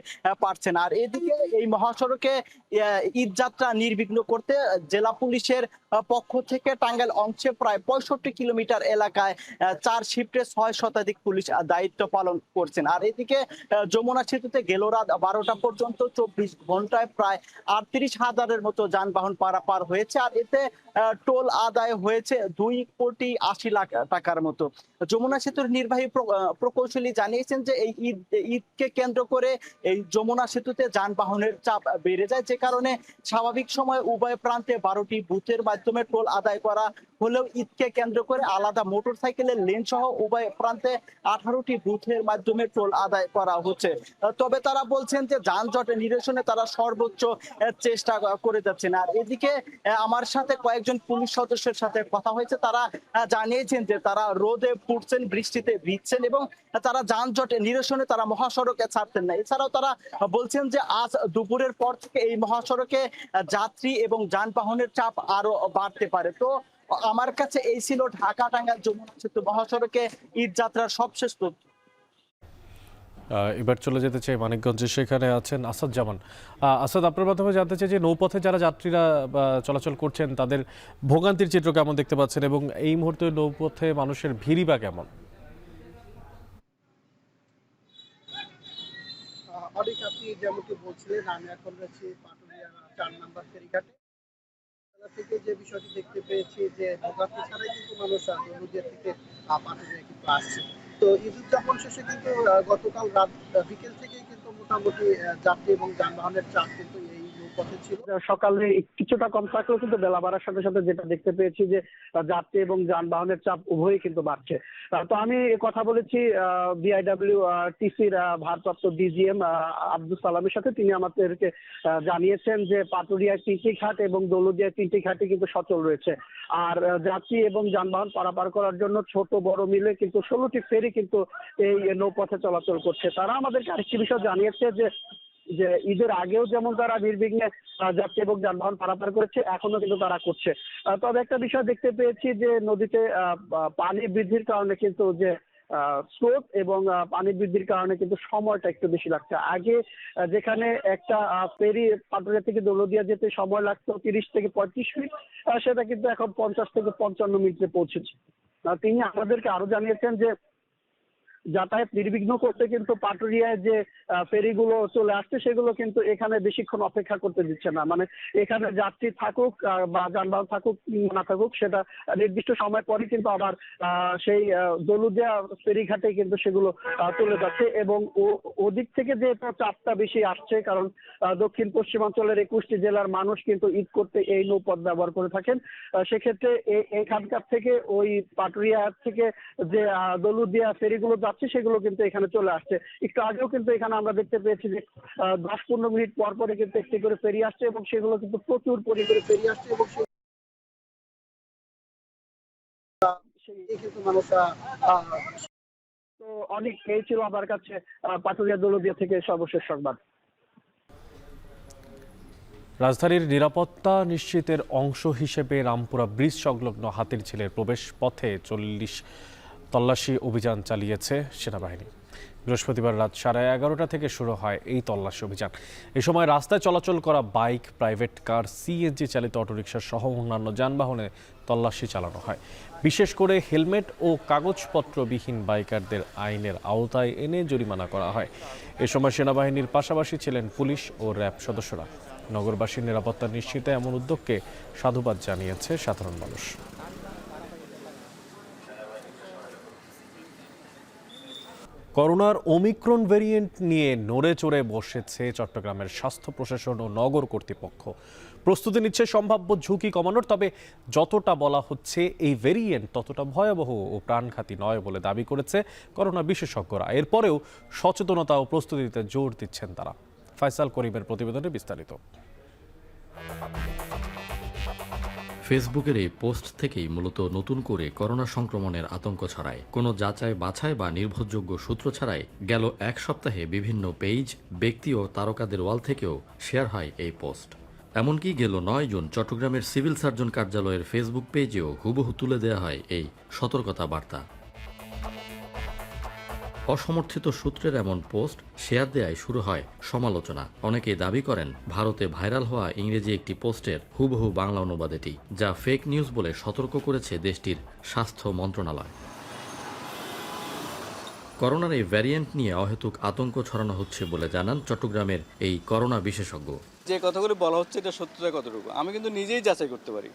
পারছেন। আর এদিকে এই মহাসড়কে ঈদ যাত্রা নির্বিঘ্ন করতে জেলা পুলিশের পক্ষ থেকে টাঙ্গাইল অংশে প্রায় 65 কিলোমিটার এলাকায় 4 শিফটে 6 শতাধিক পুলিশ দায়িত্ব পালন করছেন। আর এদিকে যমুনা সেতুতে গেল রাত 12টা পর্যন্ত 24 ঘন্টায় প্রায় 38,000-এর মতো যানবাহন পারাপার হয়েছে। আর এতে টোল আদায় হয়েছে 2,80,00,000 টাকার মতো। যমুনা সেতুর নির্বাহী প্রকৌশলী জানিয়েছেন যে এই ঈদকে কেন্দ্র করে এই যমুনা সেতুতে যানবাহনের চাপ বেড়ে যায়, যে কারণে স্বাভাবিক সময় উভয় প্রান্তে 12টি বুথের মাধ্যমে টোল আদায় করা হলেও ঈদকে কেন্দ্র করে আলাদা মোটর সাইকেলের লেন সহ উভয় প্রান্তে 18টি বুথের মাধ্যমে টোল আদায় করা হচ্ছে। তবে তারা বলছেন যে যানজট নিরসনে তারা সর্বোচ্চ চেষ্টা করে যাচ্ছেন। আর এদিকে আমার সাথে কয়েকজন পুলিশ সদস্যের সাথে কথা হয়েছে, তারা জানিয়েছেন যে তারা রোদে পুড়ছেন, বৃষ্টিতে ভিজছেন এবং তারা যানজট নিরসনে তারা মহাসড়কে ছাড়তেন না। এছাড়াও তারা বলছেন যে আজ দুপুরের পর থেকে এই মহাসড়কে যাত্রী এবং যানবাহনের চাপ আরো বাড়তে পারে। তো আমার কাছে এই ছিল ঢাকা টাঙ্গাইল যমুনা সেতু মহাসড়কে ঈদ যাত্রার সবশেষ তথ্য। এবার চলে যেতে চাই মানিকগঞ্জে, সেখানে আছেন আসাদ জামান। আসাদ, আপনার মাধ্যমে জানতে চাই যে নৌপথে যারা যাত্রীরা চলাচল করছেন তাদের ভোগান্তির চিত্র কেমন দেখতে পাচ্ছেন এবং এই মুহূর্তে নৌপথে মানুষের ভিড়ই বা কেমন? অনেক আপনি যেমনটি বলছিলেন, আমি এখন রয়েছি পাটুরিয়া 4 নম্বর ফেরিঘাটে থেকে যে বিষয়টি দেখতে পেয়েছি যে ভোগান্তি ছাড়াই কিন্তু মানুষ দৌলতদিয়া থেকে পাটুরিয়া কিন্তু আসছে। তো ঈদ উদযাপন শেষে কিন্তু গতকাল রাত বিকেল থেকেই কিন্তু মোটামুটি যাত্রী এবং যানবাহনের চাপ কিন্তু এই নৌপথে ছিল। সকালে কিছুটা কম থাকলেও কিন্তু বেলা বাড়ার সাথে সাথে যেটা দেখতে পেয়েছি যে যাত্রী এবং যানবাহনের চাপ উভয়ই কিন্তু বাড়ছে। তো আমি কথা বলেছি বিআইডব্লিউটিসির ভারপ্রাপ্ত ডিজিএম আব্দুল সালামের সাথে। তিনি আমাদেরকে জানিয়েছেন যে পাটুরিয়ায় 3টি ঘাট এবং দৌলতদিয়ায় 3টি ঘাটই কিন্তু সচল রয়েছে। আর যাত্রী এবং যানবাহন পারাপার করার জন্য ছোট বড় মিলে কিন্তু 16টি ফেরি কিন্তু এই নৌপথে চলাচল করছে। তারা আমাদেরকে আরেকটি বিষয় জানিয়েছে যে ঈদের আগেও যেমন তারা নির্বিঘ্নে যাত্রী এবং যানবাহন পারাপার করেছে, এখনো কিন্তু তারা করছে। তবে একটা বিষয় দেখতে পেয়েছি যে নদীতে পানি বৃদ্ধির কারণে কিন্তু যে স্রোত এবং পানি বৃদ্ধির কারণে কিন্তু সময়টা একটু বেশি লাগছে। আগে যেখানে একটা ফেরি পাটুরিয়া থেকে দৌলতদিয়া যেতে সময় লাগতো 30 থেকে 35 মিনিট, সেটা কিন্তু এখন 50 থেকে 55 মিনিটে পৌঁছেছে। তিনি আমাদেরকে আরো জানিয়েছেন যে যাতায়াত নির্বিঘ্ন করতে কিন্তু পাটুরিয়ায় যে ফেরিগুলো চলে আসছে সেগুলো কিন্তু এখানে বেশিক্ষণ অপেক্ষা করতে দিচ্ছে না। মানে এখানে যাত্রী থাকুক বা যানবাহন থাকুক না থাকুক, সেটা নির্দিষ্ট সময় পরে কিন্তু আবার সেই দলুদিয়া ফেরিঘাটে কিন্তু সেগুলো চলে যাচ্ছে। এবং ওদিক থেকে যেহেতু চাপটা বেশি আসছে, কারণ দক্ষিণ পশ্চিমাঞ্চলের 21টি জেলার মানুষ কিন্তু ঈদ করতে এই নৌপথ ব্যবহার করে থাকেন, সেক্ষেত্রে এখানকার থেকে ওই পাটুরিয়া থেকে যে দলুদিয়া ফেরিগুলো যাচ্ছে সেগুলো কিন্তু এখানে চলে আসছে। একটু আগেও কিন্তু এখানে আমরা দেখতে পেয়েছি যে 10-15 মিনিট পর পরে কিন্তু একটি করে ফেরি আসছে এবং সেগুলো কিন্তু প্রচুর পরিমাণে ফেরি আসছে এবং সেই কিন্তু মানুষ তো অনেক এই ছিল আমার কাছে পাটুরিয়া দলুদিয়া থেকে সর্বশেষ সংবাদ। রাজধানীর নিরাপত্তা নিশ্চিতের অংশ হিসেবে রামপুরা ব্রিজ সংলগ্ন হাতিরঝিলের প্রবেশ পথে 40 তল্লাশি অভিযান চালিয়েছে সেনাবাহিনী। বৃহস্পতিবার রাত 11:30 থেকে শুরু হয় এই তল্লাশি অভিযান। এই সময় রাস্তায় চলাচল করা বাইক, প্রাইভেট কার, সিএনজি চালিত অটোরিকশা সহ অন্যান্য যানবাহনে তল্লাশি চালানো হয়। বিশেষ করে হেলমেট ও কাগজপত্রবিহীন বাইকারদের আইনের আওতায় এনে জরিমানা করা হয়। এ সময় সেনাবাহিনীর পাশাপাশি ছিলেন পুলিশ ও র্যাব সদস্যরা। নগরবাসীর নিরাপত্তা নিশ্চিতে এমন উদ্যোগকে সাধুবাদ জানিয়েছে সাধারণ মানুষ। করোনার ওমিক্রন ভেরিয়েন্ট নিয়ে নড়ে চড়ে বসেছে চট্টগ্রামের স্বাস্থ্য প্রশাসন ও নগর কর্তৃপক্ষ। প্রস্তুতি নিচ্ছে সম্ভাব্য ঝুঁকি কমানোর। তবে যতটা বলা হচ্ছে এই ভেরিয়েন্ট ততটা ভয়াবহ ও প্রাণঘাতী নয় বলে দাবি করেছে করোনা বিশেষজ্ঞরা। এরপরেও সচেতনতা ও প্রস্তুতিতে জোর দিচ্ছেন তারা। ফয়সাল করিমের প্রতিবেদনে বিস্তারিত। ফেসবুকের এই পোস্ট থেকেই মূলত নতুন করে করোনা সংক্রমণের আতঙ্ক ছড়ায়। কোনো যাচাই বাছাই বা নির্ভরযোগ্য সূত্র ছাড়াই গেল এক সপ্তাহে বিভিন্ন পেজ, ব্যক্তি ও তারকাদের ওয়াল থেকেও শেয়ার হয় এই পোস্ট। এমনকি গেল 9 জুন চট্টগ্রামের সিভিল সার্জন কার্যালয়ের ফেসবুক পেজেও হুবহু তুলে দেওয়া হয় এই সতর্কতা বার্তা। অসমর্থিত সূত্রের এমন পোস্ট শেয়ার দেয়ায় শুরু হয় সমালোচনা। অনেকেই দাবি করেন ভারতে ভাইরাল হওয়া ইংরেজি একটি পোস্টের হুবহু বাংলা অনুবাদ এটি, যা ফেক নিউজ বলে সতর্ক করেছে দেশটির স্বাস্থ্য মন্ত্রণালয়। করোনার এই ভ্যারিয়েন্ট নিয়ে অহেতুক আতঙ্ক ছড়ানো হচ্ছে বলে জানান চট্টগ্রামের এই করোনা বিশেষজ্ঞ। যে কথাগুলো বলা হচ্ছে এটা সত্যতা কতটুকু আমি কিন্তু নিজেই যাচাই করতে পারি।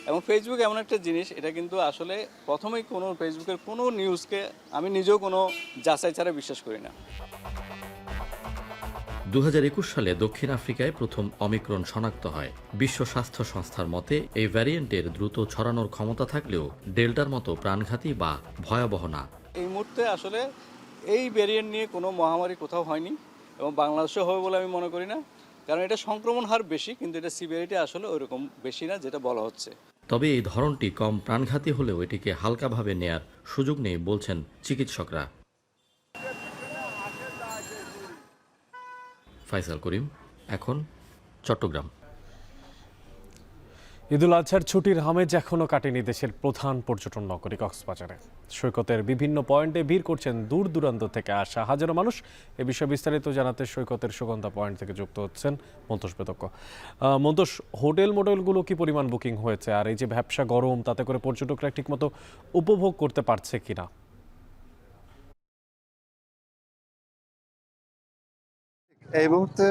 এবং ফেসবুক এমন একটা জিনিস, এটা কিন্তু আসলে প্রথমেই কোনো ফেসবুকের কোনো নিউজকে আমি নিজেও কোনো যাচাই ছাড়া বিশ্বাস করি না। 2021 সালে দক্ষিণ আফ্রিকায় প্রথম অমিক্রন শনাক্ত হয়। বিশ্ব স্বাস্থ্য সংস্থার মতে এই ভ্যারিয়েন্টের দ্রুত ছড়ানোর ক্ষমতা থাকলেও ডেল্টার মতো প্রাণঘাতী বা ভয়াবহ না। এই মুহূর্তে আসলে এই ভ্যারিয়েন্ট নিয়ে কোনো মহামারী কোথাও হয়নি এবং বাংলাদেশেও হবে বলে আমি মনে করি না, কারণ এটা সংক্রমণ হার বেশি, কিন্তু এটা সিভিয়ারিটি আসলে ওইরকম বেশি না যেটা বলা হচ্ছে। তবে এই ধরনটি কম প্রাণঘাতী হলেও এটিকে হালকাভাবে নেয়ার সুযোগ নেই বলছেন চিকিৎসকরা। ফয়সাল করিম, এখন চট্টগ্রাম। ঈদুল আজহার ছুটির আমেজ এখনও কাটেনি দেশের প্রধান পর্যটন নগরী কক্সবাজারে। সৈকতের বিভিন্ন পয়েন্টে ভিড় করছেন দূর দূরান্ত থেকে আসা হাজারো মানুষ। এ বিষয়ে বিস্তারিত জানাতে সৈকতের সুগন্ধা পয়েন্ট থেকে যুক্ত হচ্ছেন মন্তোষ বেদজ্ঞ। মন্তোষ, হোটেল মোটেলগুলো কি পরিমাণ বুকিং হয়েছে, আর এই যে ব্যবসা গরম, তাতে করে পর্যটকরা ঠিকমতো উপভোগ করতে পারছে কিনা? এই মুহূর্তে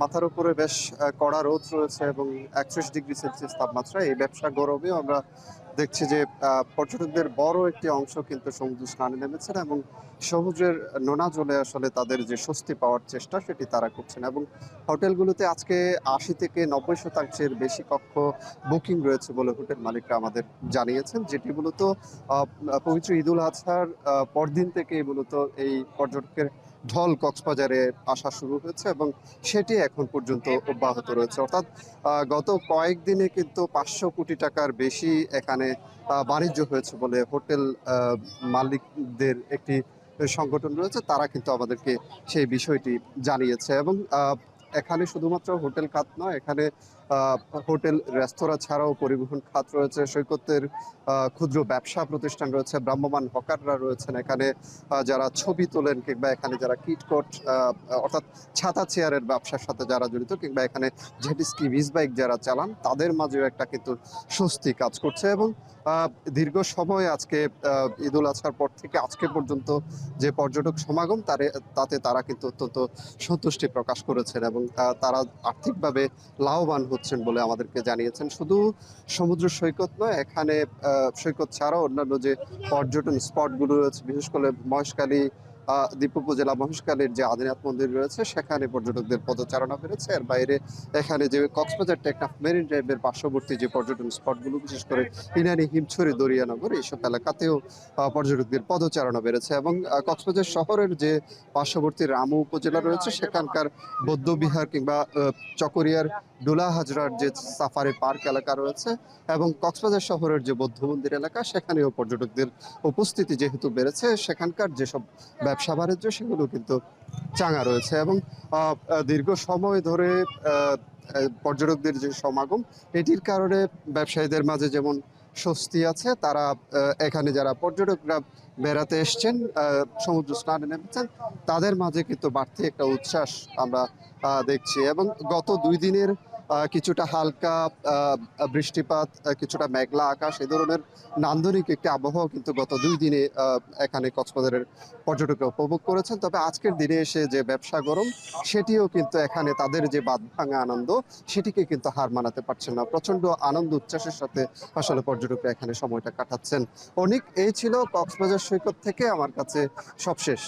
মাথার উপরে বেশ কড়া রোদ রয়েছে এবং 31 ডিগ্রি সেলসিয়াস তাপমাত্রা। এই ব্যবসা গরমেও আমরা দেখছি যে পর্যটকদের বড় একটি অংশ কিন্তু সমুদ্র স্নানে নেমেছেন এবং সমুদ্রের নোনা জলে আসলে তাদের যে স্বস্তি পাওয়ার চেষ্টা সেটি তারা করছেন। এবং হোটেলগুলোতে আজকে 80 থেকে 90% বেশি কক্ষ বুকিং রয়েছে বলে হোটেল মালিকরা আমাদের জানিয়েছেন, যেটি মূলত পবিত্র ঈদুল আজহার পরদিন থেকে মূলত এই পর্যটকের ঢল কক্সবাজারে আসা শুরু হয়েছে এবং সেটি এখন পর্যন্ত অব্যাহত রয়েছে। অর্থাৎ গত কয়েকদিনে কিন্তু 500 কোটি টাকার বেশি এখানে বাণিজ্য হয়েছে বলে হোটেল মালিকদের একটি সংগঠন রয়েছে, তারা কিন্তু আমাদেরকে সেই বিষয়টি জানিয়েছে। এবং এখানে শুধুমাত্র হোটেল খাত নয়, এখানে হোটেল রেস্তোরাঁ ছাড়াও পরিবহন খাত রয়েছে, সৈকতের ক্ষুদ্র ব্যবসা প্রতিষ্ঠান রয়েছে, ভ্রাম্যমাণ হকাররা রয়েছেন এখানে, যারা ছবি তোলেন কিংবা এখানে যারা কিটকট অর্থাৎ ছাতা চেয়ারের ব্যবসার সাথে যারা জড়িত, কিংবা এখানে জেটস্কি বিচ বাইক যারা চালান, তাদের মাঝেও একটা কিন্তু স্বস্তি কাজ করছে। এবং দীর্ঘ সময় আজকে ঈদুল আজহার পর থেকে আজকে পর্যন্ত যে পর্যটক সমাগম তাতে তারা কিন্তু অত্যন্ত সন্তুষ্টি প্রকাশ করেছেন এবং তারা আর্থিকভাবে লাভবান হচ্ছেন বলে আমাদেরকে জানিয়েছেন। শুধু সমুদ্র সৈকত নয়, এখানে সৈকত ছাড়াও অন্যান্য যে পর্যটন স্পটগুলো রয়েছে, বিশেষ করে মহেশখালী দ্বীপ উপজেলা মহেশখালীর যে আদিনাথ মন্দির রয়েছে, সেখানে পর্যটকদের পদচারণা বেড়েছে। এর বাইরে এখানে যে কক্সবাজার টেকনাফ মেরিন ড্রাইভের পার্শ্ববর্তী যে পর্যটন স্পটগুলো, বিশেষ করে ইনানি, হিমছড়ি, দরিয়ানগর, এইসব এলাকাতেও পর্যটকদের পদচারণা বেড়েছে। এবং কক্সবাজার শহরের যে পার্শ্ববর্তী রামু উপজেলা রয়েছে, সেখানকার বৌদ্ধবিহার কিংবা চকরিয়ার ডোলা হাজরার যে সাফারি পার্ক এলাকা রয়েছে এবং কক্সবাজার শহরের যে বৌদ্ধ মন্দির এলাকা, সেখানেও পর্যটকদের উপস্থিতি যেহেতু বেড়েছে, সেখানকার যেসব ব্যবসা বাণিজ্য সেগুলো কিন্তু চাঙা রয়েছে। এবং দীর্ঘ সময় ধরে পর্যটকদের যে সমাগম, এটির কারণে ব্যবসায়ীদের মাঝে যেমন স্বস্তি আছে, তারা এখানে যারা পর্যটকরা বেড়াতে এসছেন, সমুদ্র স্নানে নেমেছেন, তাদের মাঝে কিন্তু বাড়তি একটা উচ্ছ্বাস আমরা দেখছি। এবং গত 2 দিনের কিছুটা হালকা বৃষ্টিপাত, কিছুটা মেঘলা আকাশ, এই ধরনের নান্দনিক একটি আবহাওয়া কিন্তু গত 2 দিনে এখানে কক্সবাজারের পর্যটকরা উপভোগ করেছেন। তবে আজকের দিনে এসে যে ব্যবসা গরম, সেটিও কিন্তু এখানে তাদের যে বাঁধ ভাঙা আনন্দ, সেটিকে কিন্তু হার মানাতে পারছেন না। প্রচন্ড আনন্দ উচ্ছ্বাসের সাথে আসলে পর্যটকরা এখানে সময়টা কাটাচ্ছেন। অনেক এই ছিল কক্সবাজার সৈকত থেকে আমার কাছে সবশেষ।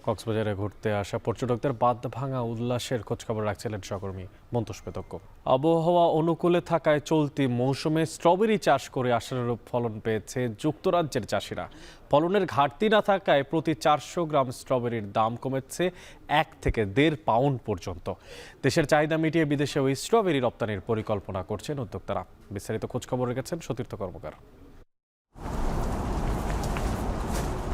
কক্সবাজারে ঘুরতে আসা পর্যটকদের বাঁধ ভাঙা উল্লাসের খোঁজখবর রাখছিলেন সহকর্মী মন্তোষ পেতক্য। আবহাওয়া অনুকূলে থাকায় চলতি মৌসুমে স্ট্রবেরি চাষ করে আশানুরূপ ফলন পেয়েছে যুক্তরাজ্যের চাষিরা। ফলনের ঘাটতি না থাকায় প্রতি 400 গ্রাম স্ট্রবেরির দাম কমেছে 1 থেকে 1.5 পাউন্ড পর্যন্ত। দেশের চাহিদা মিটিয়ে বিদেশে ওই স্ট্রবেরি রপ্তানির পরিকল্পনা করছেন উদ্যোক্তারা। বিস্তারিত খোঁজখবর রেখেছেন সতীর্থ কর্মকার।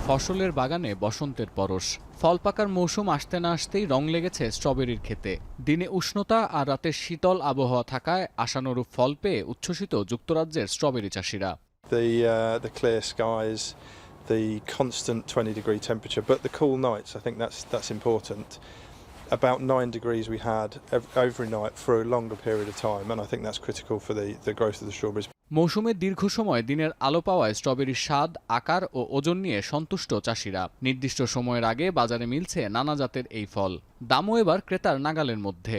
ফসলের বাগানে বসন্তের পরশ, ফল পাকার মৌসুম আসতে না আসতেই রং লেগেছে স্ট্রবেরির ক্ষেতে। দিনে উষ্ণতা আর রাতে শীতল আবহাওয়া থাকায় আশানুরূপ ফল পেয়ে উচ্ছ্বসিত যুক্তরাজ্যের স্ট্রবেরি চাষিরা। The clear skies, the constant 20-degree temperature, but the cool nights, I think that's important. About 9 degrees we had every night for a longer period of time, and I think that's critical for the growth of the strawberries. মৌসুমের দীর্ঘ সময় দিনের আলো পাওয়ায় স্ট্রবেরির স্বাদ, আকার ও ওজন নিয়ে সন্তুষ্ট চাষিরা। নির্দিষ্ট সময়ের আগে বাজারে মিলছে নানা জাতের এই ফল, দামও এবার ক্রেতার নাগালের মধ্যে।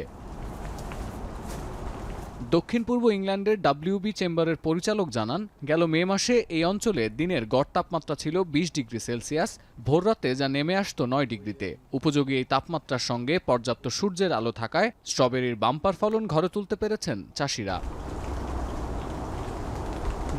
দক্ষিণ পূর্ব ইংল্যান্ডের WB চেম্বারের পরিচালক জানান, গেল মে মাসে এই অঞ্চলে দিনের গড় তাপমাত্রা ছিল 20 ডিগ্রি সেলসিয়াস, ভোররাতে যা নেমে আসত 9 ডিগ্রিতে। উপযোগী এই তাপমাত্রার সঙ্গে পর্যাপ্ত সূর্যের আলো থাকায় স্ট্রবেরির বাম্পার ফলন ঘরে তুলতে পেরেছেন চাষিরা।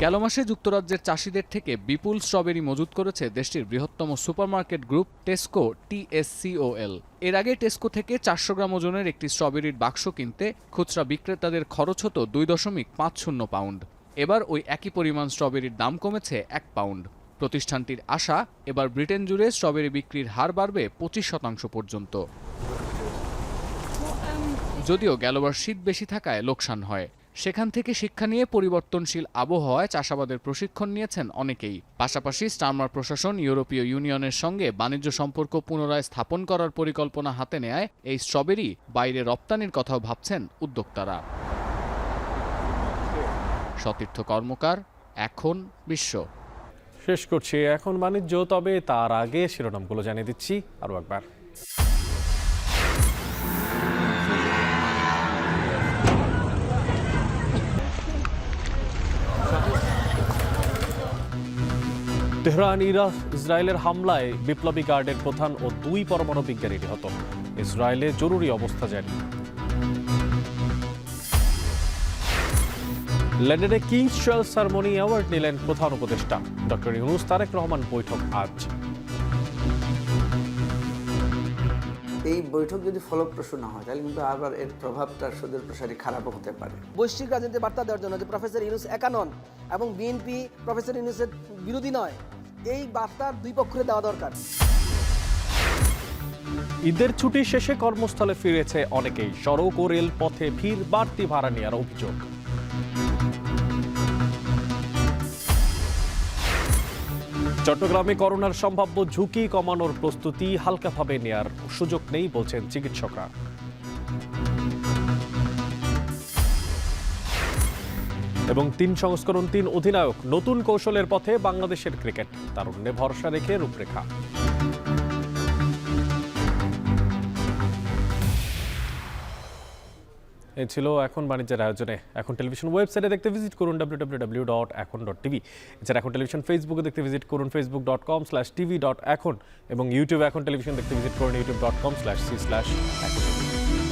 গেল মাসে যুক্তরাজ্যের চাষিদের থেকে বিপুল স্ট্রবেরি মজুত করেছে দেশটির বৃহত্তম সুপারমার্কেট গ্রুপ টেসকো TSCOL। এর আগে টেসকো থেকে 400 গ্রাম ওজনের একটি স্ট্রবেরির বাক্স কিনতে খুচরা বিক্রেতাদের খরচ হতো 2.50 পাউন্ড। এবার ওই একই পরিমাণ স্ট্রবেরির দাম কমেছে 1 পাউন্ড। প্রতিষ্ঠানটির আশা, এবার ব্রিটেন জুড়ে স্ট্রবেরি বিক্রির হার বাড়বে 25% পর্যন্ত। যদিও গেলবার শীত বেশি থাকায় লোকসান হয়, সেখান থেকে শিক্ষা নিয়ে পরিবর্তনশীল আবহাওয়ায় চাষাবাদের প্রশিক্ষণ নিয়েছেন অনেকেই। পাশাপাশি স্টারমার প্রশাসন ইউরোপীয় ইউনিয়নের সঙ্গে বাণিজ্য সম্পর্ক পুনরায় স্থাপন করার পরিকল্পনা হাতে নেয় এই স্ট্রবেরি বাইরে রপ্তানির কথাও ভাবছেন উদ্যোক্তারা। সতীর্থ কর্মকার, এখন বিশ্ব। শেষ করছি এখন বাণিজ্য, তবে তার আগে শিরোনামগুলো জানিয়ে দিচ্ছি আরও একবার। তেহরান ইসরায়েলের হামলায় বিপ্লবী গার্ডের প্রধান ও 2 পরমাণু বিজ্ঞানী নিহত। ইসরায়েলে জরুরি অবস্থা জারি। লন্ডনে কিংস চার্লস সেরেমনি অ্যাওয়ার্ড নিলেন প্রধান উপদেষ্টা ডক্টর ইউনূস। তারেক রহমান বৈঠক আজ। এই বৈঠক যদি ফলপ্রসূ না হয়, তাহলে কিন্তু আবার এর প্রভাবটা সুদূর প্রসারী খারাপও হতে পারে। বৈশ্বিক রাজনীতির বার্তা দেওয়ার জন্য যে প্রফেসর ইউনূস একা নন এবং বিএনপি প্রফেসর ইউনূসের বিরোধী নয়, এই বার্তা 2 পক্ষে দেওয়া দরকার। ঈদের ছুটি শেষে কর্মস্থলে ফিরেছে অনেকেই। সড়ক ও রেল পথে ভিড়, বাড়তি ভাড়া নেওয়ার অভিযোগ। চট্টগ্রামে করোনার সম্ভাব্য ঝুঁকি কমানোর প্রস্তুতি হালকাভাবে নেয়ার সুযোগ নেই বলছেন চিকিৎসকরা। এবং 3 সংস্করণ 3 অধিনায়ক, নতুন কৌশলের পথে বাংলাদেশের ক্রিকেট, তারুণ্যে ভরসা রেখে রূপরেখা। এই ছিল এখন বাণিজ্যের আয়োজনে। এখন টেলিভিশন ওয়েবসাইটে দেখতে ভিজিট করুন www.ekhon.tv। এছাড়া এখন টেলিভিশন ফেসবুকে দেখতে ভিজিট করুন facebook.com/tv.ekhon এবং ইউটিউবে এখন টেলিভিশন দেখতে ভিজিট করুন youtube.com/c/ekhon।